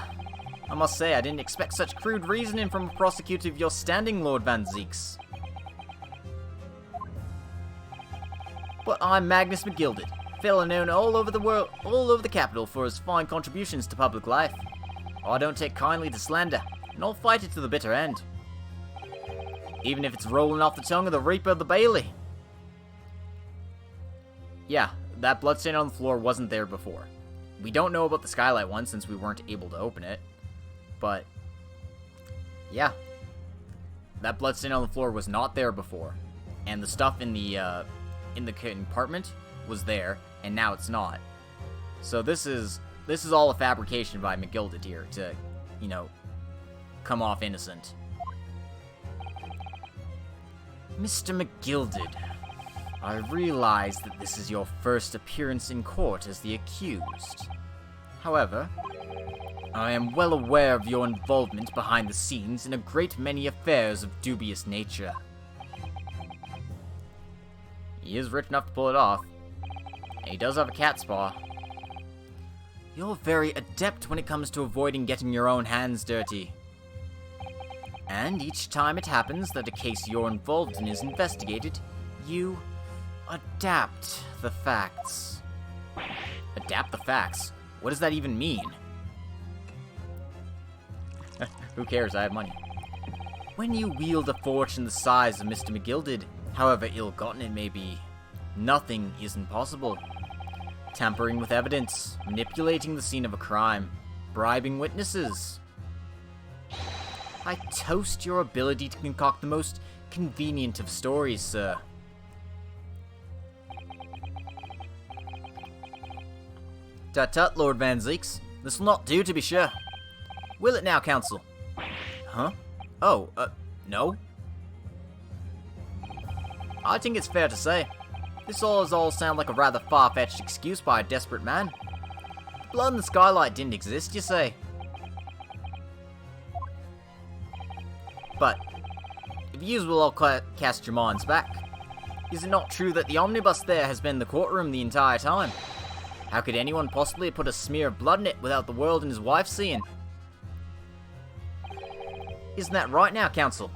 I must say, I didn't expect such crude reasoning from a prosecutor of your standing, Lord Van Zieks. But I'm Magnus McGilded, fellow known all over the world, all over the capital for his fine contributions to public life. I don't take kindly to slander, and I'll fight it to the bitter end. Even if it's rolling off the tongue of the Reaper of the Bailey. Yeah, that bloodstain on the floor wasn't there before. We don't know about the skylight one since we weren't able to open it. But, yeah. That bloodstain on the floor was not there before. And the stuff in the compartment was there, and now it's not. So this is all a fabrication by McGilded here to, come off innocent. Mr. McGilded, I realize that this is your first appearance in court as the accused. However, I am well aware of your involvement behind the scenes in a great many affairs of dubious nature. He is rich enough to pull it off, and he does have a cat's paw. You're very adept when it comes to avoiding getting your own hands dirty. And each time it happens that a case you're involved in is investigated, you adapt the facts. Adapt the facts? What does that even mean? Who cares? I have money. When you wield a fortune the size of Mr. McGilded, however ill-gotten it may be, nothing is impossible. Tampering with evidence, manipulating the scene of a crime, bribing witnesses. I toast your ability to concoct the most convenient of stories, sir. Tut-tut, Lord Van Zieks. This will not do, to be sure. Will it now, counsel? Huh? Oh, no? I think it's fair to say, this all sound like a rather far-fetched excuse by a desperate man. The blood in the skylight didn't exist, you say? But, if you will all cast your minds back, is it not true that the omnibus there has been in the courtroom the entire time? How could anyone possibly put a smear of blood in it without the world and his wife seeing? Isn't that right now, counsel?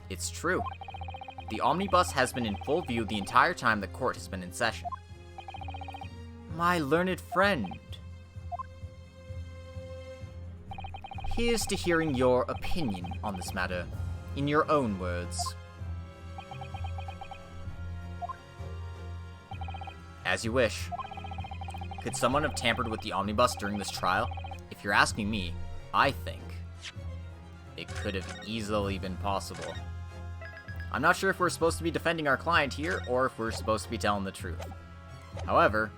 It's true. The omnibus has been in full view the entire time the court has been in session. My learned friend. Here's to hearing your opinion on this matter, in your own words. As you wish. Could someone have tampered with the omnibus during this trial? If you're asking me, I think it could have easily been possible. I'm not sure if we're supposed to be defending our client here, or if we're supposed to be telling the truth. However,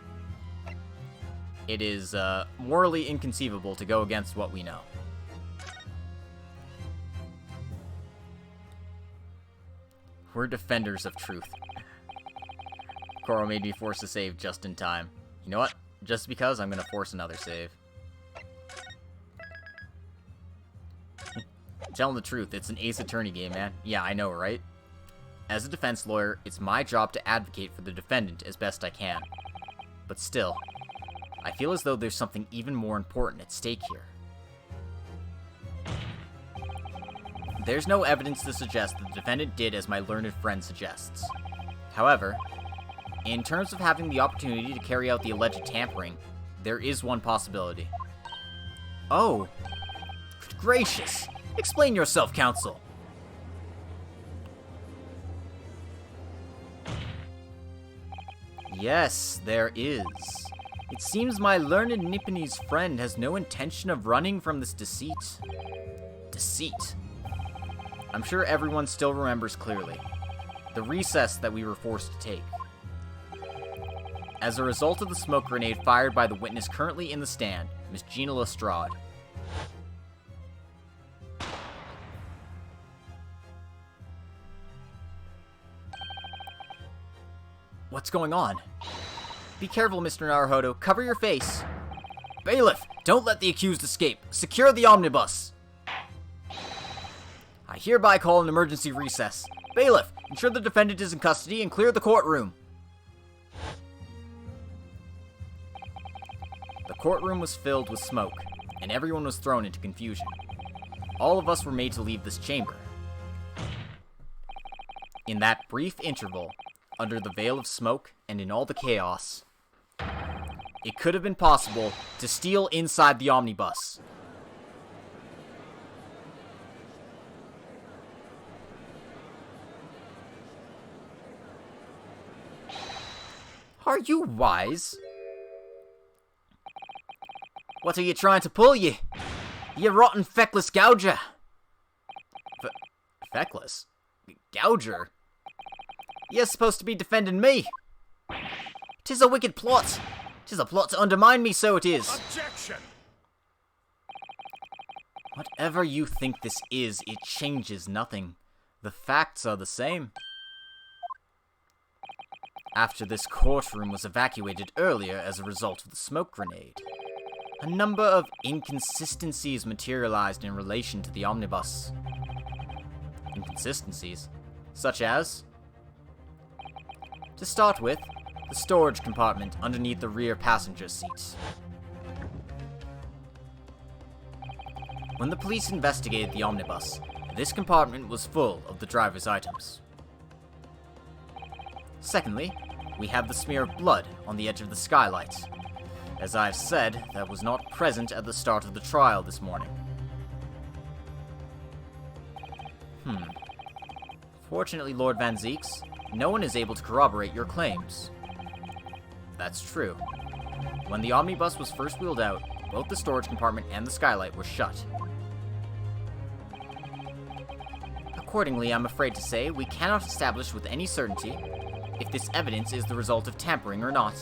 it is morally inconceivable to go against what we know. We're defenders of truth. Koro made me force a save just in time. You know what? Just because, I'm gonna force another save. Telling the truth, it's an Ace Attorney game, man. Yeah, I know, right? As a defense lawyer, it's my job to advocate for the defendant as best I can. But still, I feel as though there's something even more important at stake here. There's no evidence to suggest that the defendant did as my learned friend suggests. However, in terms of having the opportunity to carry out the alleged tampering, there is one possibility. Oh, good gracious! Explain yourself, counsel! Yes, there is. It seems my learned Nipponese friend has no intention of running from this deceit. Deceit. I'm sure everyone still remembers clearly. The recess that we were forced to take. As a result of the smoke grenade fired by the witness currently in the stand, Miss Gina Lestrade. What's going on? Be careful, Mr. Naruhodo. Cover your face. Bailiff, don't let the accused escape. Secure the omnibus. I hereby call an emergency recess. Bailiff, ensure the defendant is in custody and clear the courtroom. The courtroom was filled with smoke, and everyone was thrown into confusion. All of us were made to leave this chamber. In that brief interval, under the veil of smoke and in all the chaos, it could have been possible to steal inside the omnibus. Are you wise? What are you trying to pull, you rotten feckless gouger? Feckless? Gouger? You're supposed to be defending me. 'Tis a wicked plot. 'Tis a plot to undermine me, so it is. Objection! Whatever you think this is, it changes nothing. The facts are the same. After this courtroom was evacuated earlier as a result of the smoke grenade, a number of inconsistencies materialized in relation to the omnibus. Inconsistencies? Such as? To start with, the storage compartment underneath the rear passenger seat. When the police investigated the omnibus, this compartment was full of the driver's items. Secondly, we have the smear of blood on the edge of the skylight. As I've said, that was not present at the start of the trial this morning. Fortunately, Lord Van Zeeks, no one is able to corroborate your claims. That's true. When the omnibus was first wheeled out, both the storage compartment and the skylight were shut. Accordingly, I'm afraid to say we cannot establish with any certainty if this evidence is the result of tampering or not.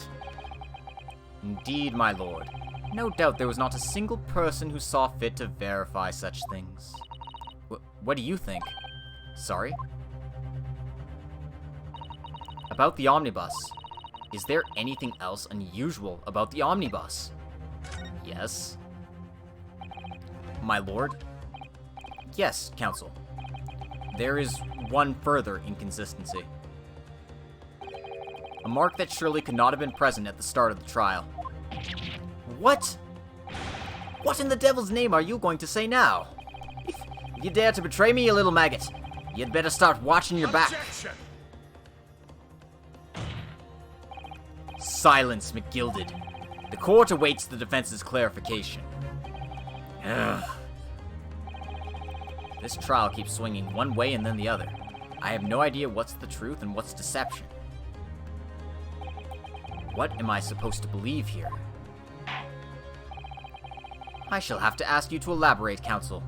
Indeed, my lord. No doubt there was not a single person who saw fit to verify such things. What do you think? Sorry? About the omnibus. Is there anything else unusual about the omnibus? Yes. My lord? Yes, counsel. There is one further inconsistency. A mark that surely could not have been present at the start of the trial. What? What in the devil's name are you going to say now? If you dare to betray me, you little maggot, you'd better start watching your back. Objection! Silence, McGilded. The court awaits the defense's clarification. Ugh. This trial keeps swinging one way and then the other. I have no idea what's the truth and what's deception. What am I supposed to believe here? I shall have to ask you to elaborate, counsel.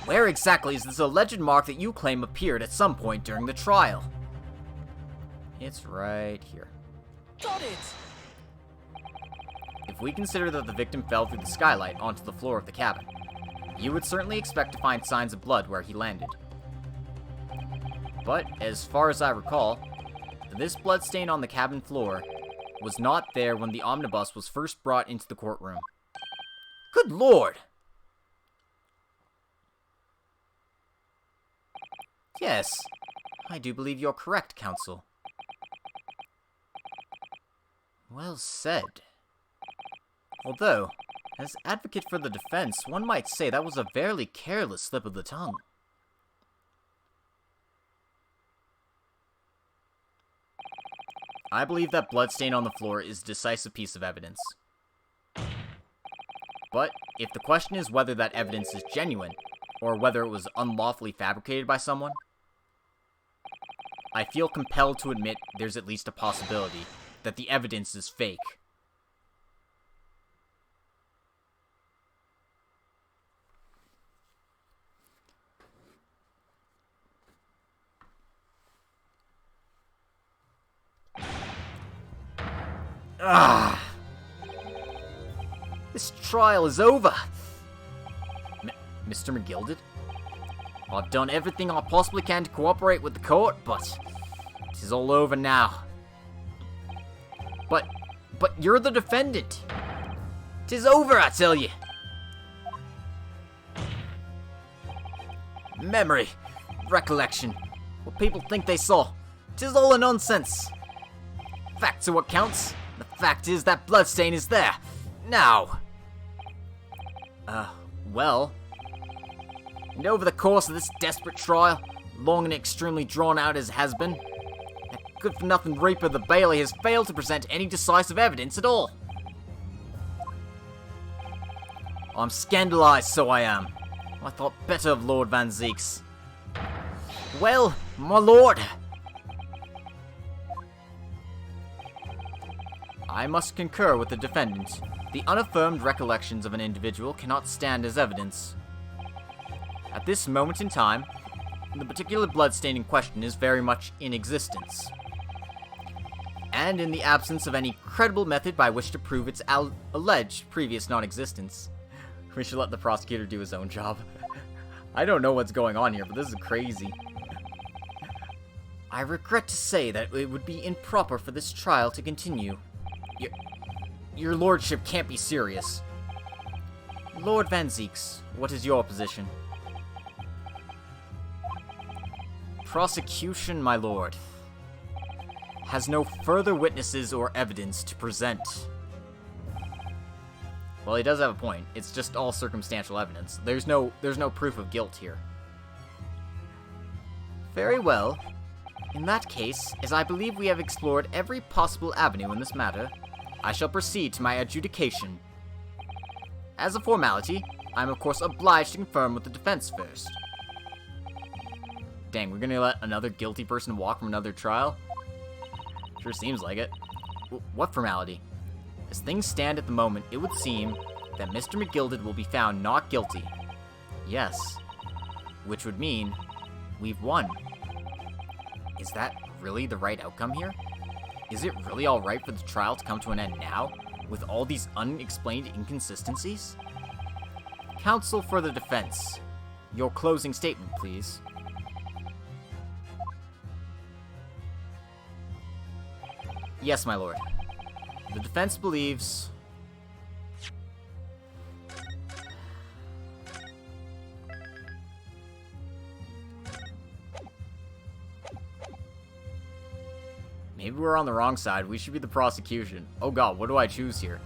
Where exactly is this alleged mark that you claim appeared at some point during the trial? It's right here. Got it! If we consider that the victim fell through the skylight onto the floor of the cabin, you would certainly expect to find signs of blood where he landed. But, as far as I recall, this bloodstain on the cabin floor was not there when the omnibus was first brought into the courtroom. Good lord! Yes, I do believe you're correct, counsel. Well said. Although, As advocate for the defense, one might say that was a fairly careless slip of the tongue. I believe that bloodstain on the floor is a decisive piece of evidence. But if the question is whether that evidence is genuine, or whether it was unlawfully fabricated by someone, I feel compelled to admit there's at least a possibility that the evidence is fake. This trial is over. Mr. McGilded? I've done everything I possibly can to cooperate with the court, but it is all over now. But you're the defendant. 'Tis over, I tell you. Memory, recollection, what people think they saw. 'Tis all a nonsense. Facts are what counts. The fact is that bloodstain is there. Now. Well. And over the course of this desperate trial, long and extremely drawn out as it has been, that good-for-nothing reaper the Bailey has failed to present any decisive evidence at all. I'm scandalized, so I am. I thought better of Lord Van Zeeks. Well, my lord, I must concur with the defendant. The unaffirmed recollections of an individual cannot stand as evidence. At this moment in time, the particular bloodstain in question is very much in existence. And in the absence of any credible method by which to prove its alleged previous non-existence. We should let the prosecutor do his own job. I don't know what's going on here, but this is crazy. I regret to say that it would be improper for this trial to continue. Your lordship can't be serious. Lord Van Zeeks, what is your position? Prosecution, my lord, has no further witnesses or evidence to present. Well, he does have a point. It's just all circumstantial evidence. There's no proof of guilt here. Very well. In that case, as I believe we have explored every possible avenue in this matter, I shall proceed to my adjudication. As a formality, I am of course obliged to confirm with the defense first. Dang, we're gonna let another guilty person walk from another trial? Sure seems like it. What formality? As things stand at the moment, it would seem that Mr. McGilded will be found not guilty. Yes. Which would mean we've won. Is that really the right outcome here? Is it really alright for the trial to come to an end now, with all these unexplained inconsistencies? Counsel for the defense. Your closing statement, please. Yes, my lord. The defense believes... Maybe we're on the wrong side. We should be the prosecution. Oh god, what do I choose here?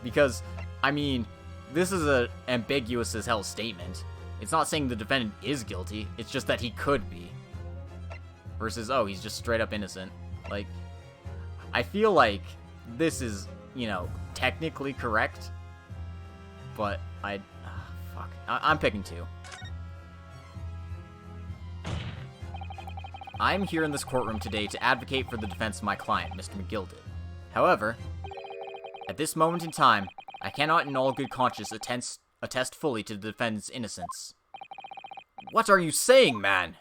Because, I mean, this is an ambiguous as hell statement. It's not saying the defendant is guilty, it's just that he could be. Versus, oh, he's just straight up innocent. Like, I feel like this is, you know, technically correct, but fuck. I'm picking two. I'm here in this courtroom today to advocate for the defense of my client, Mr. McGilded. However, at this moment in time, I cannot in all good conscience attest fully to the defendant's innocence. What are you saying, man?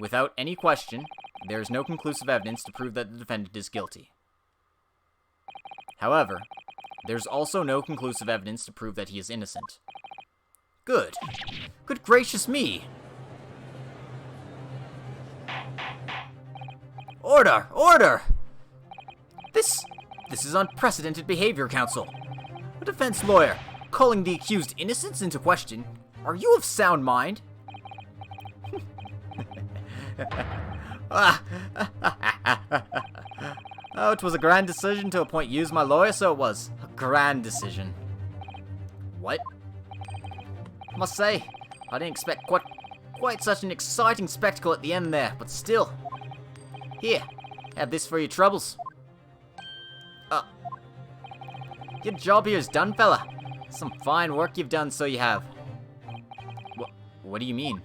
Without any question, there is no conclusive evidence to prove that the defendant is guilty. However, there's also no conclusive evidence to prove that he is innocent. Good. Good gracious me! Order! Order! This is unprecedented behavior, counsel. A defense lawyer calling the accused innocence into question. Are you of sound mind? Oh, it was a grand decision to appoint you as my lawyer, so it was. A grand decision. What? I must say, I didn't expect quite such an exciting spectacle at the end there, but still. Here, have this for your troubles. Your job here is done, fella. Some fine work you've done, so you have. What do you mean?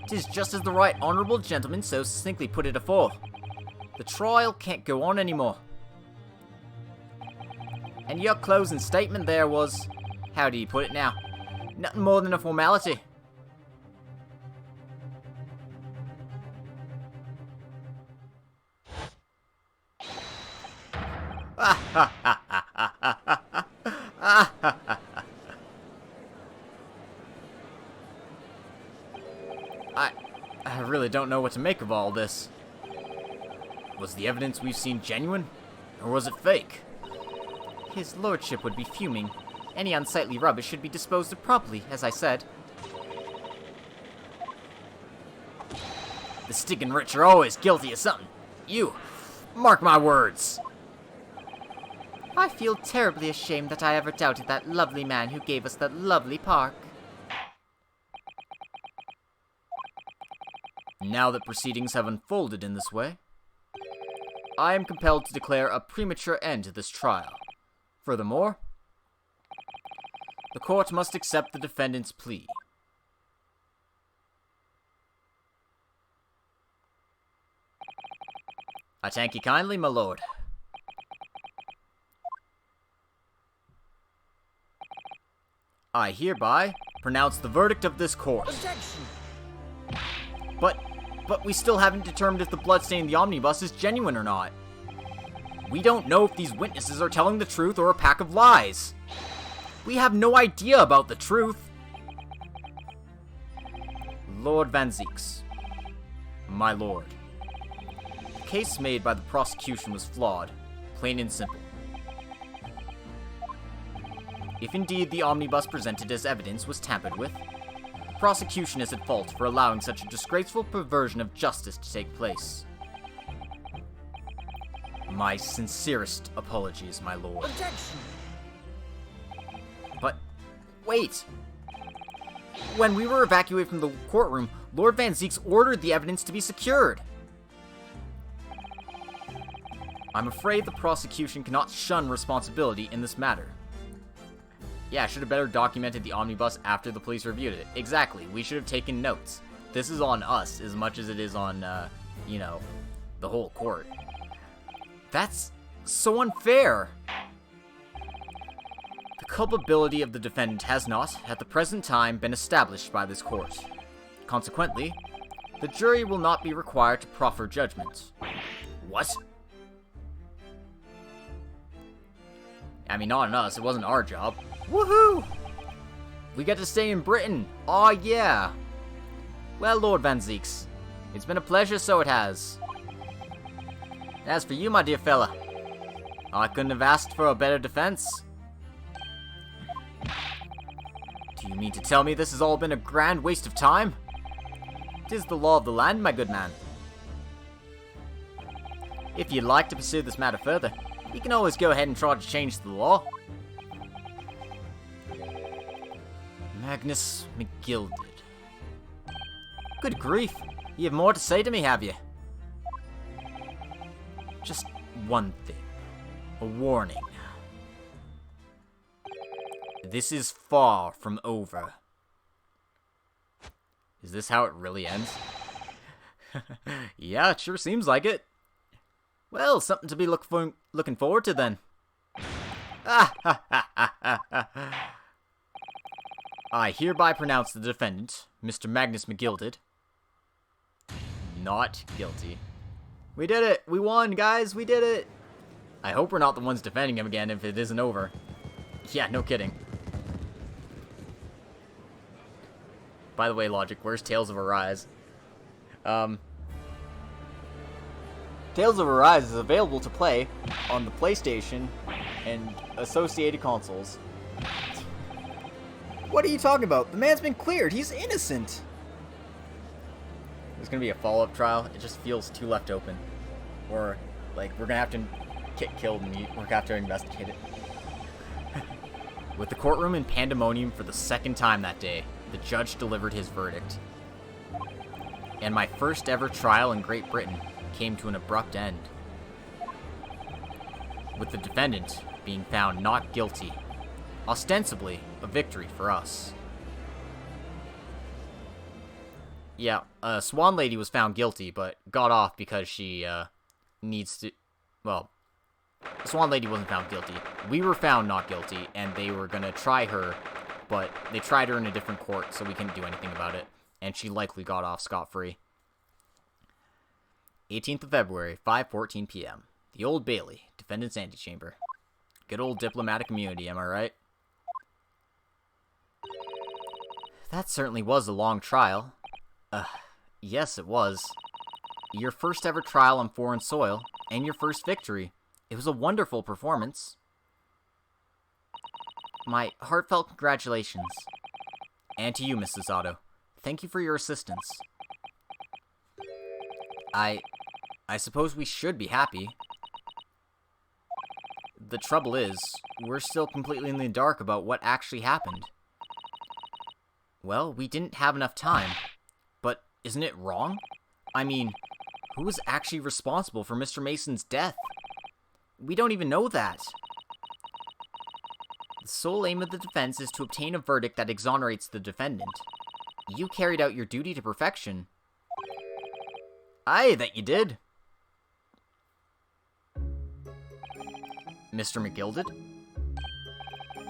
'Tis just as the right honourable gentleman so succinctly put it afore. The trial can't go on anymore. And your closing statement there was, how do you put it now? Nothing more than a formality. I really don't know what to make of all this. Was the evidence we've seen genuine? Or was it fake? His lordship would be fuming. Any unsightly rubbish should be disposed of properly, as I said. The stinking rich are always guilty of something. You, mark my words. I feel terribly ashamed that I ever doubted that lovely man who gave us that lovely park. Now that proceedings have unfolded in this way, I am compelled to declare a premature end to this trial. Furthermore, the court must accept the defendant's plea. I thank you kindly, my lord. I hereby pronounce the verdict of this court. Objection! But we still haven't determined if the bloodstain in the omnibus is genuine or not. We don't know if these witnesses are telling the truth or a pack of lies. We have no idea about the truth. Lord Van Zieks, my lord, the case made by the prosecution was flawed, plain and simple. If indeed the omnibus presented as evidence was tampered with, the prosecution is at fault for allowing such a disgraceful perversion of justice to take place. My sincerest apologies, my lord. Objection! But, wait! When we were evacuated from the courtroom, Lord Van Zieks ordered the evidence to be secured. I'm afraid the prosecution cannot shun responsibility in this matter. Yeah, I should have better documented the omnibus after the police reviewed it. Exactly, we should have taken notes. This is on us as much as it is on, the whole court. That's so unfair! The culpability of the defendant has not, at the present time, been established by this court. Consequently, the jury will not be required to proffer judgment. What? I mean, not on us, it wasn't our job. Woohoo! We get to stay in Britain! Aw, yeah! Well, Lord Van Zieks, it's been a pleasure, so it has. As for you, my dear fella, I couldn't have asked for a better defense. Do you mean to tell me this has all been a grand waste of time? 'Tis the law of the land, my good man. If you'd like to pursue this matter further, you can always go ahead and try to change the law. Magnus McGilded. Good grief, you have more to say to me, have you? Just one thing. A warning. This is far from over. Is this how it really ends? Yeah, it sure seems like it. Well, something to be looking forward to then. I hereby pronounce the defendant, Mr. Magnus McGilded, not guilty. We did it! We won, guys! We did it! I hope we're not the ones defending him again if it isn't over. Yeah, no kidding. By the way, Logic, where's Tales of Arise? Tales of Arise is available to play on the PlayStation and associated consoles. What are you talking about? The man's been cleared. He's innocent. There's gonna be a follow-up trial. It just feels too left open. Or, like, we're gonna have to get killed and we're gonna have to investigate it. With the courtroom in pandemonium for the second time that day, the judge delivered his verdict. And my first ever trial in Great Britain came to an abrupt end, with the defendant being found not guilty, ostensibly a victory for us. Yeah, Swan Lady was found guilty, but got off because she, needs to... Well, Swan Lady wasn't found guilty. We were found not guilty, and they were gonna try her, but they tried her in a different court, so we couldn't do anything about it, and she likely got off scot-free. 18th of February, 5:14 p.m. The Old Bailey, defendant's antechamber. Good old diplomatic immunity, am I right? That certainly was a long trial. Yes, it was. Your first ever trial on foreign soil, and your first victory. It was a wonderful performance. My heartfelt congratulations. And to you, Mrs. Otto. Thank you for your assistance. I suppose we should be happy. The trouble is, we're still completely in the dark about what actually happened. Well, we didn't have enough time. But isn't it wrong? I mean, who was actually responsible for Mr. Mason's death? We don't even know that. The sole aim of the defense is to obtain a verdict that exonerates the defendant. You carried out your duty to perfection. Aye, that you did. Mr. McGilded?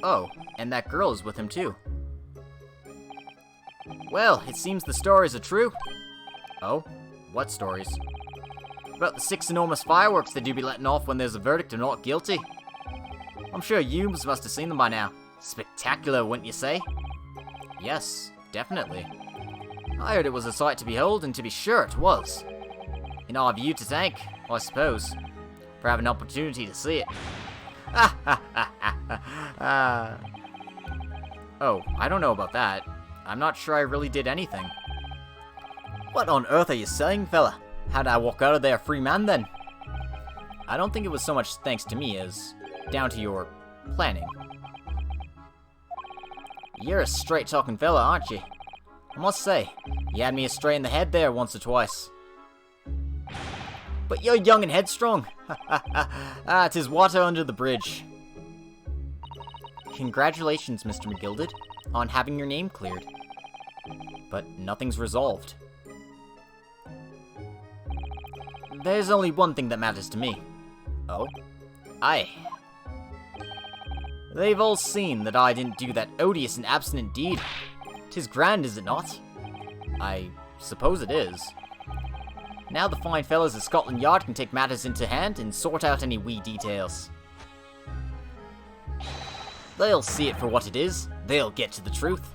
Oh, and that girl is with him too. Well, it seems the stories are true. Oh? What stories? About the 6 enormous fireworks they do be letting off when there's a verdict of not guilty. I'm sure you must have seen them by now. Spectacular, wouldn't you say? Yes, definitely. I heard it was a sight to behold, and to be sure it was. And I have you to thank, I suppose, for having an opportunity to see it. Oh, I don't know about that. I'm not sure I really did anything. What on earth are you saying, fella? How'd I walk out of there a free man, then? I don't think it was so much thanks to me as down to your planning. You're a straight-talking fella, aren't you? I must say, you had me astray in the head there once or twice. But you're young and headstrong. Ah, 'tis water under the bridge. Congratulations, Mr. McGilded, on having your name cleared. But nothing's resolved. There's only one thing that matters to me. Oh? Aye. They've all seen that I didn't do that odious and abstinent deed. 'Tis grand, is it not? I suppose it is. Now the fine fellows at Scotland Yard can take matters into hand and sort out any wee details. They'll see it for what it is. They'll get to the truth.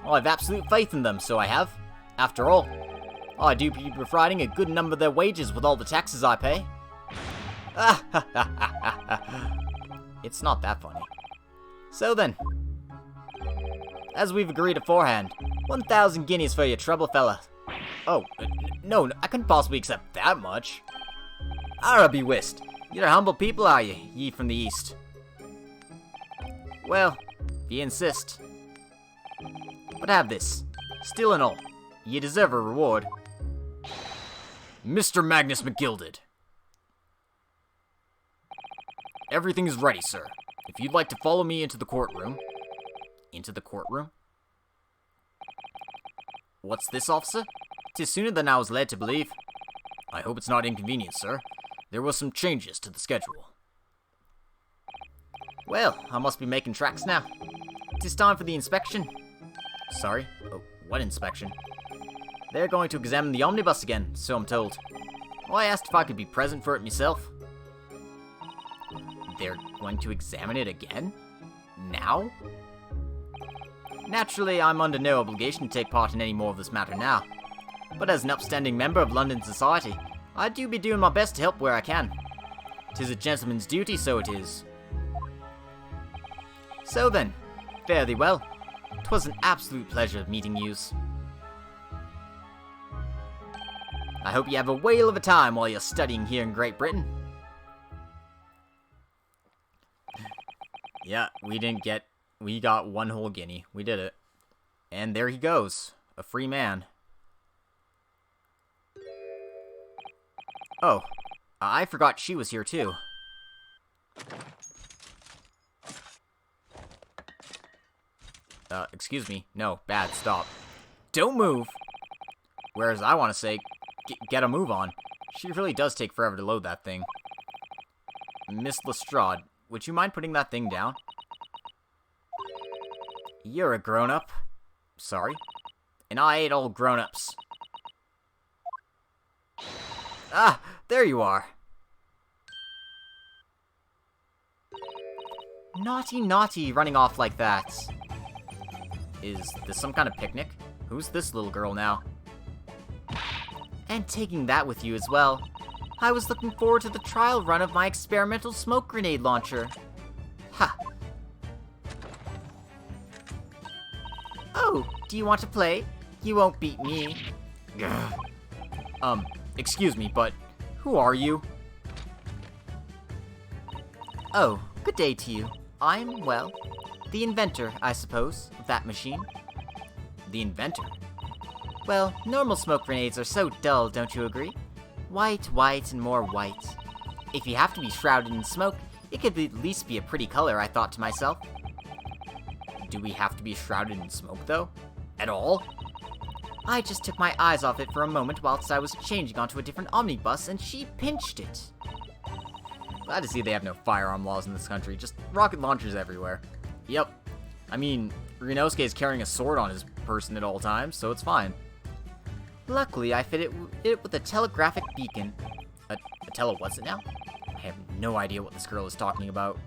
I've absolute faith in them, so I have. After all, I do be providing a good number of their wages with all the taxes I pay. It's not that funny. So then, as we've agreed beforehand, 1,000 guineas for your trouble, fella. Oh, no, I couldn't possibly accept that much. Arra be whist. You're humble people, are you, ye from the east? Well, if you insist. But have this. Still and all, ye deserve a reward. Mr. Magnus McGilded. Everything is ready, sir. If you'd like to follow me into the courtroom. Into the courtroom? What's this, officer? 'Tis sooner than I was led to believe. I hope it's not inconvenient, sir. There were some changes to the schedule. Well, I must be making tracks now. 'Tis time for the inspection. Sorry? Oh, what inspection? They're going to examine the omnibus again, so I'm told. I asked if I could be present for it myself. They're going to examine it again? Now? Naturally, I'm under no obligation to take part in any more of this matter now. But as an upstanding member of London society, I do be doing my best to help where I can. 'Tis a gentleman's duty, so it is. So then, fare thee well. 'Twas an absolute pleasure meeting yous. I hope you have a whale of a time while you're studying here in Great Britain. Yeah, we got one whole guinea. We did it. And there he goes. A free man. Oh, I forgot she was here too. Excuse me. No, bad, stop. Don't move! Whereas I want to say, get a move on. She really does take forever to load that thing. Miss Lestrade, would you mind putting that thing down? You're a grown-up. Sorry. And I ain't all grown-ups. Ah, there you are. Naughty, naughty, running off like that. Is this some kind of picnic? Who's this little girl now? And taking that with you as well. I was looking forward to the trial run of my experimental smoke grenade launcher. Ha! Oh, do you want to play? You won't beat me. Excuse me, but who are you? Oh, good day to you. I'm, well, the inventor, I suppose, of that machine. The inventor? Well, normal smoke grenades are so dull, don't you agree? White, white, and more white. If you have to be shrouded in smoke, it could at least be a pretty color, I thought to myself. Do we have to be shrouded in smoke, though? At all? I just took my eyes off it for a moment whilst I was changing onto a different omnibus, and she pinched it. Glad to see they have no firearm laws in this country, just rocket launchers everywhere. Yep. I mean, Ryunosuke is carrying a sword on his person at all times, so it's fine. Luckily, I fitted it with a telegraphic beacon. A what's it now? I have no idea what this girl is talking about.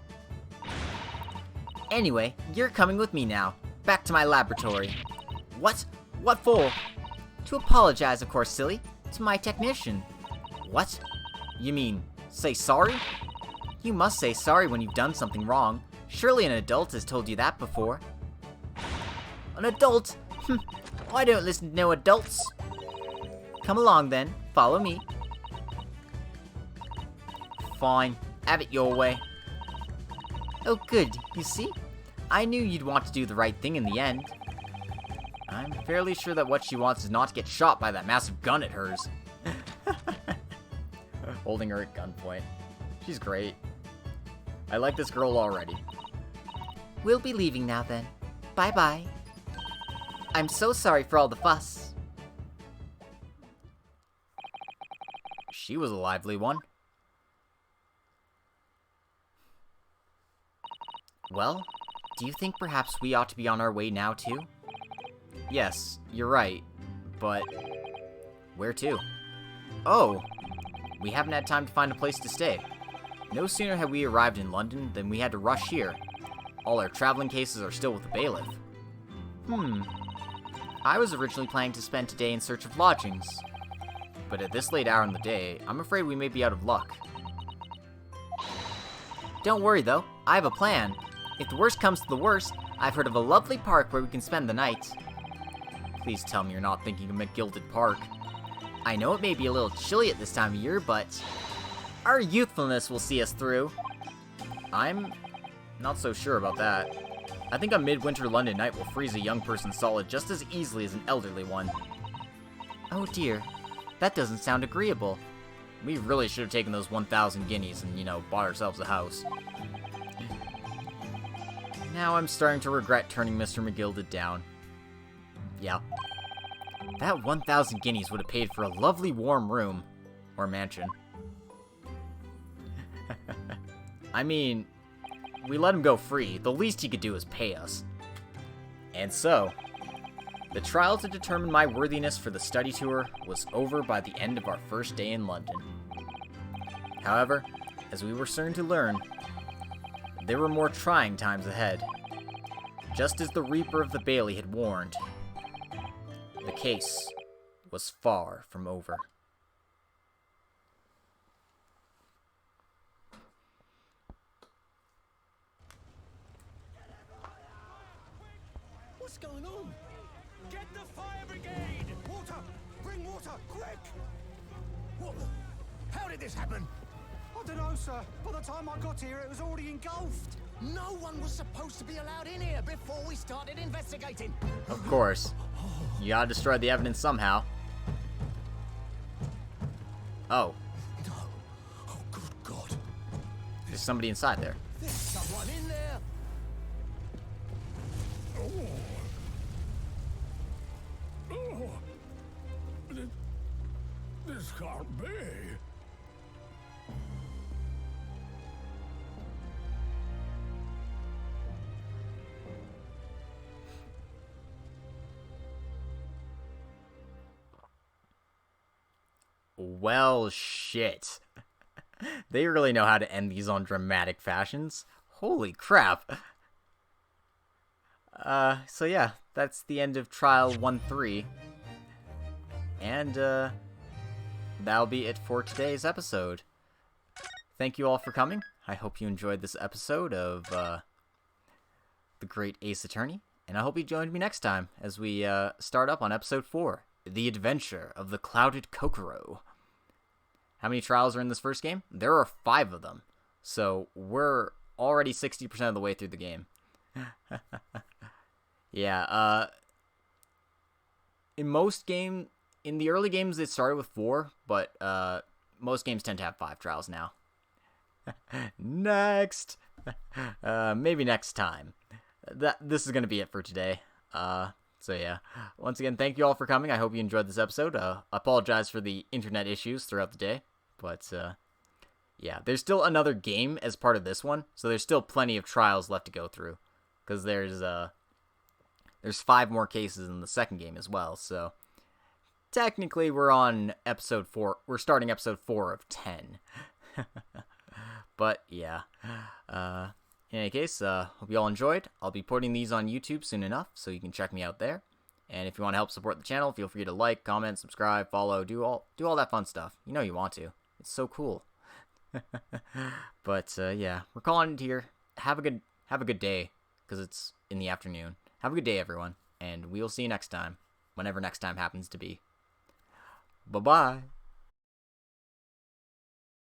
Anyway, you're coming with me now. Back to my laboratory. What? What for? To apologize, of course, silly. To my technician. What? You mean, say sorry? You must say sorry when you've done something wrong. Surely an adult has told you that before. An adult? I don't listen to no adults. Come along then, follow me. Fine, have it your way. Oh good, you see? I knew you'd want to do the right thing in the end. I'm fairly sure that what she wants is not to get shot by that massive gun at hers. Holding her at gunpoint. She's great. I like this girl already. We'll be leaving now then. Bye-bye. I'm so sorry for all the fuss. She was a lively one. Well, do you think perhaps we ought to be on our way now too? Yes, you're right, but where to? Oh, we haven't had time to find a place to stay. No sooner had we arrived in London than we had to rush here. All our traveling cases are still with the bailiff. I was originally planning to spend today in search of lodgings, but at this late hour in the day, I'm afraid we may be out of luck. Don't worry though, I have a plan. If the worst comes to the worst, I've heard of a lovely park where we can spend the night. Please tell me you're not thinking of McGilded Park. I know it may be a little chilly at this time of year, but our youthfulness will see us through. I'm not so sure about that. I think a midwinter London night will freeze a young person solid just as easily as an elderly one. Oh dear, that doesn't sound agreeable. We really should have taken those 1,000 guineas and, bought ourselves a house. Now I'm starting to regret turning Mr. McGilded down. Yeah. That 1,000 guineas would have paid for a lovely warm room. Or mansion. I mean, we let him go free. The least he could do is pay us. And so, the trial to determine my worthiness for the study tour was over by the end of our first day in London. However, as we were soon to learn, there were more trying times ahead. Just as the Reaper of the Bailey had warned, the case was far from over. What's going on? Get the fire brigade! Water! Bring water, quick! What the? How did this happen? I've don't know, sir. By the time I got here, it was already engulfed. No one was supposed to be allowed in here before we started investigating. Of course. You gotta destroy the evidence somehow. Oh, No. Oh, good God. there's somebody inside there. There's someone in there. This can't be. Well, shit. They really know how to end these on dramatic fashions. Holy crap. So yeah, that's the end of Trial 1-3. And, that'll be it for today's episode. Thank you all for coming. I hope you enjoyed this episode of, The Great Ace Attorney. And I hope you join me next time as we, start up on episode 4. The Adventure of the Clouded Kokoro. How many trials are in this first game? There are 5 of them. So we're already 60% of the way through the game. Yeah, in the early games it started with 4, but most games tend to have 5 trials now. Next! Maybe next time. This is going to be it for today. So yeah, once again, thank you all for coming. I hope you enjoyed this episode. I apologize for the internet issues throughout the day, but yeah, there's still another game as part of this one, so there's still plenty of trials left to go through, because there's 5 more cases in the second game as well. So technically, we're on episode 4. We're starting episode 4 of 10. But yeah. In any case, hope you all enjoyed. I'll be putting these on YouTube soon enough, so you can check me out there. And if you want to help support the channel, feel free to like, comment, subscribe, follow, do all that fun stuff. You know you want to. It's so cool. But yeah, we're calling it here. Have a good day, because it's in the afternoon. Have a good day, everyone, and we'll see you next time, whenever next time happens to be. Bye-bye.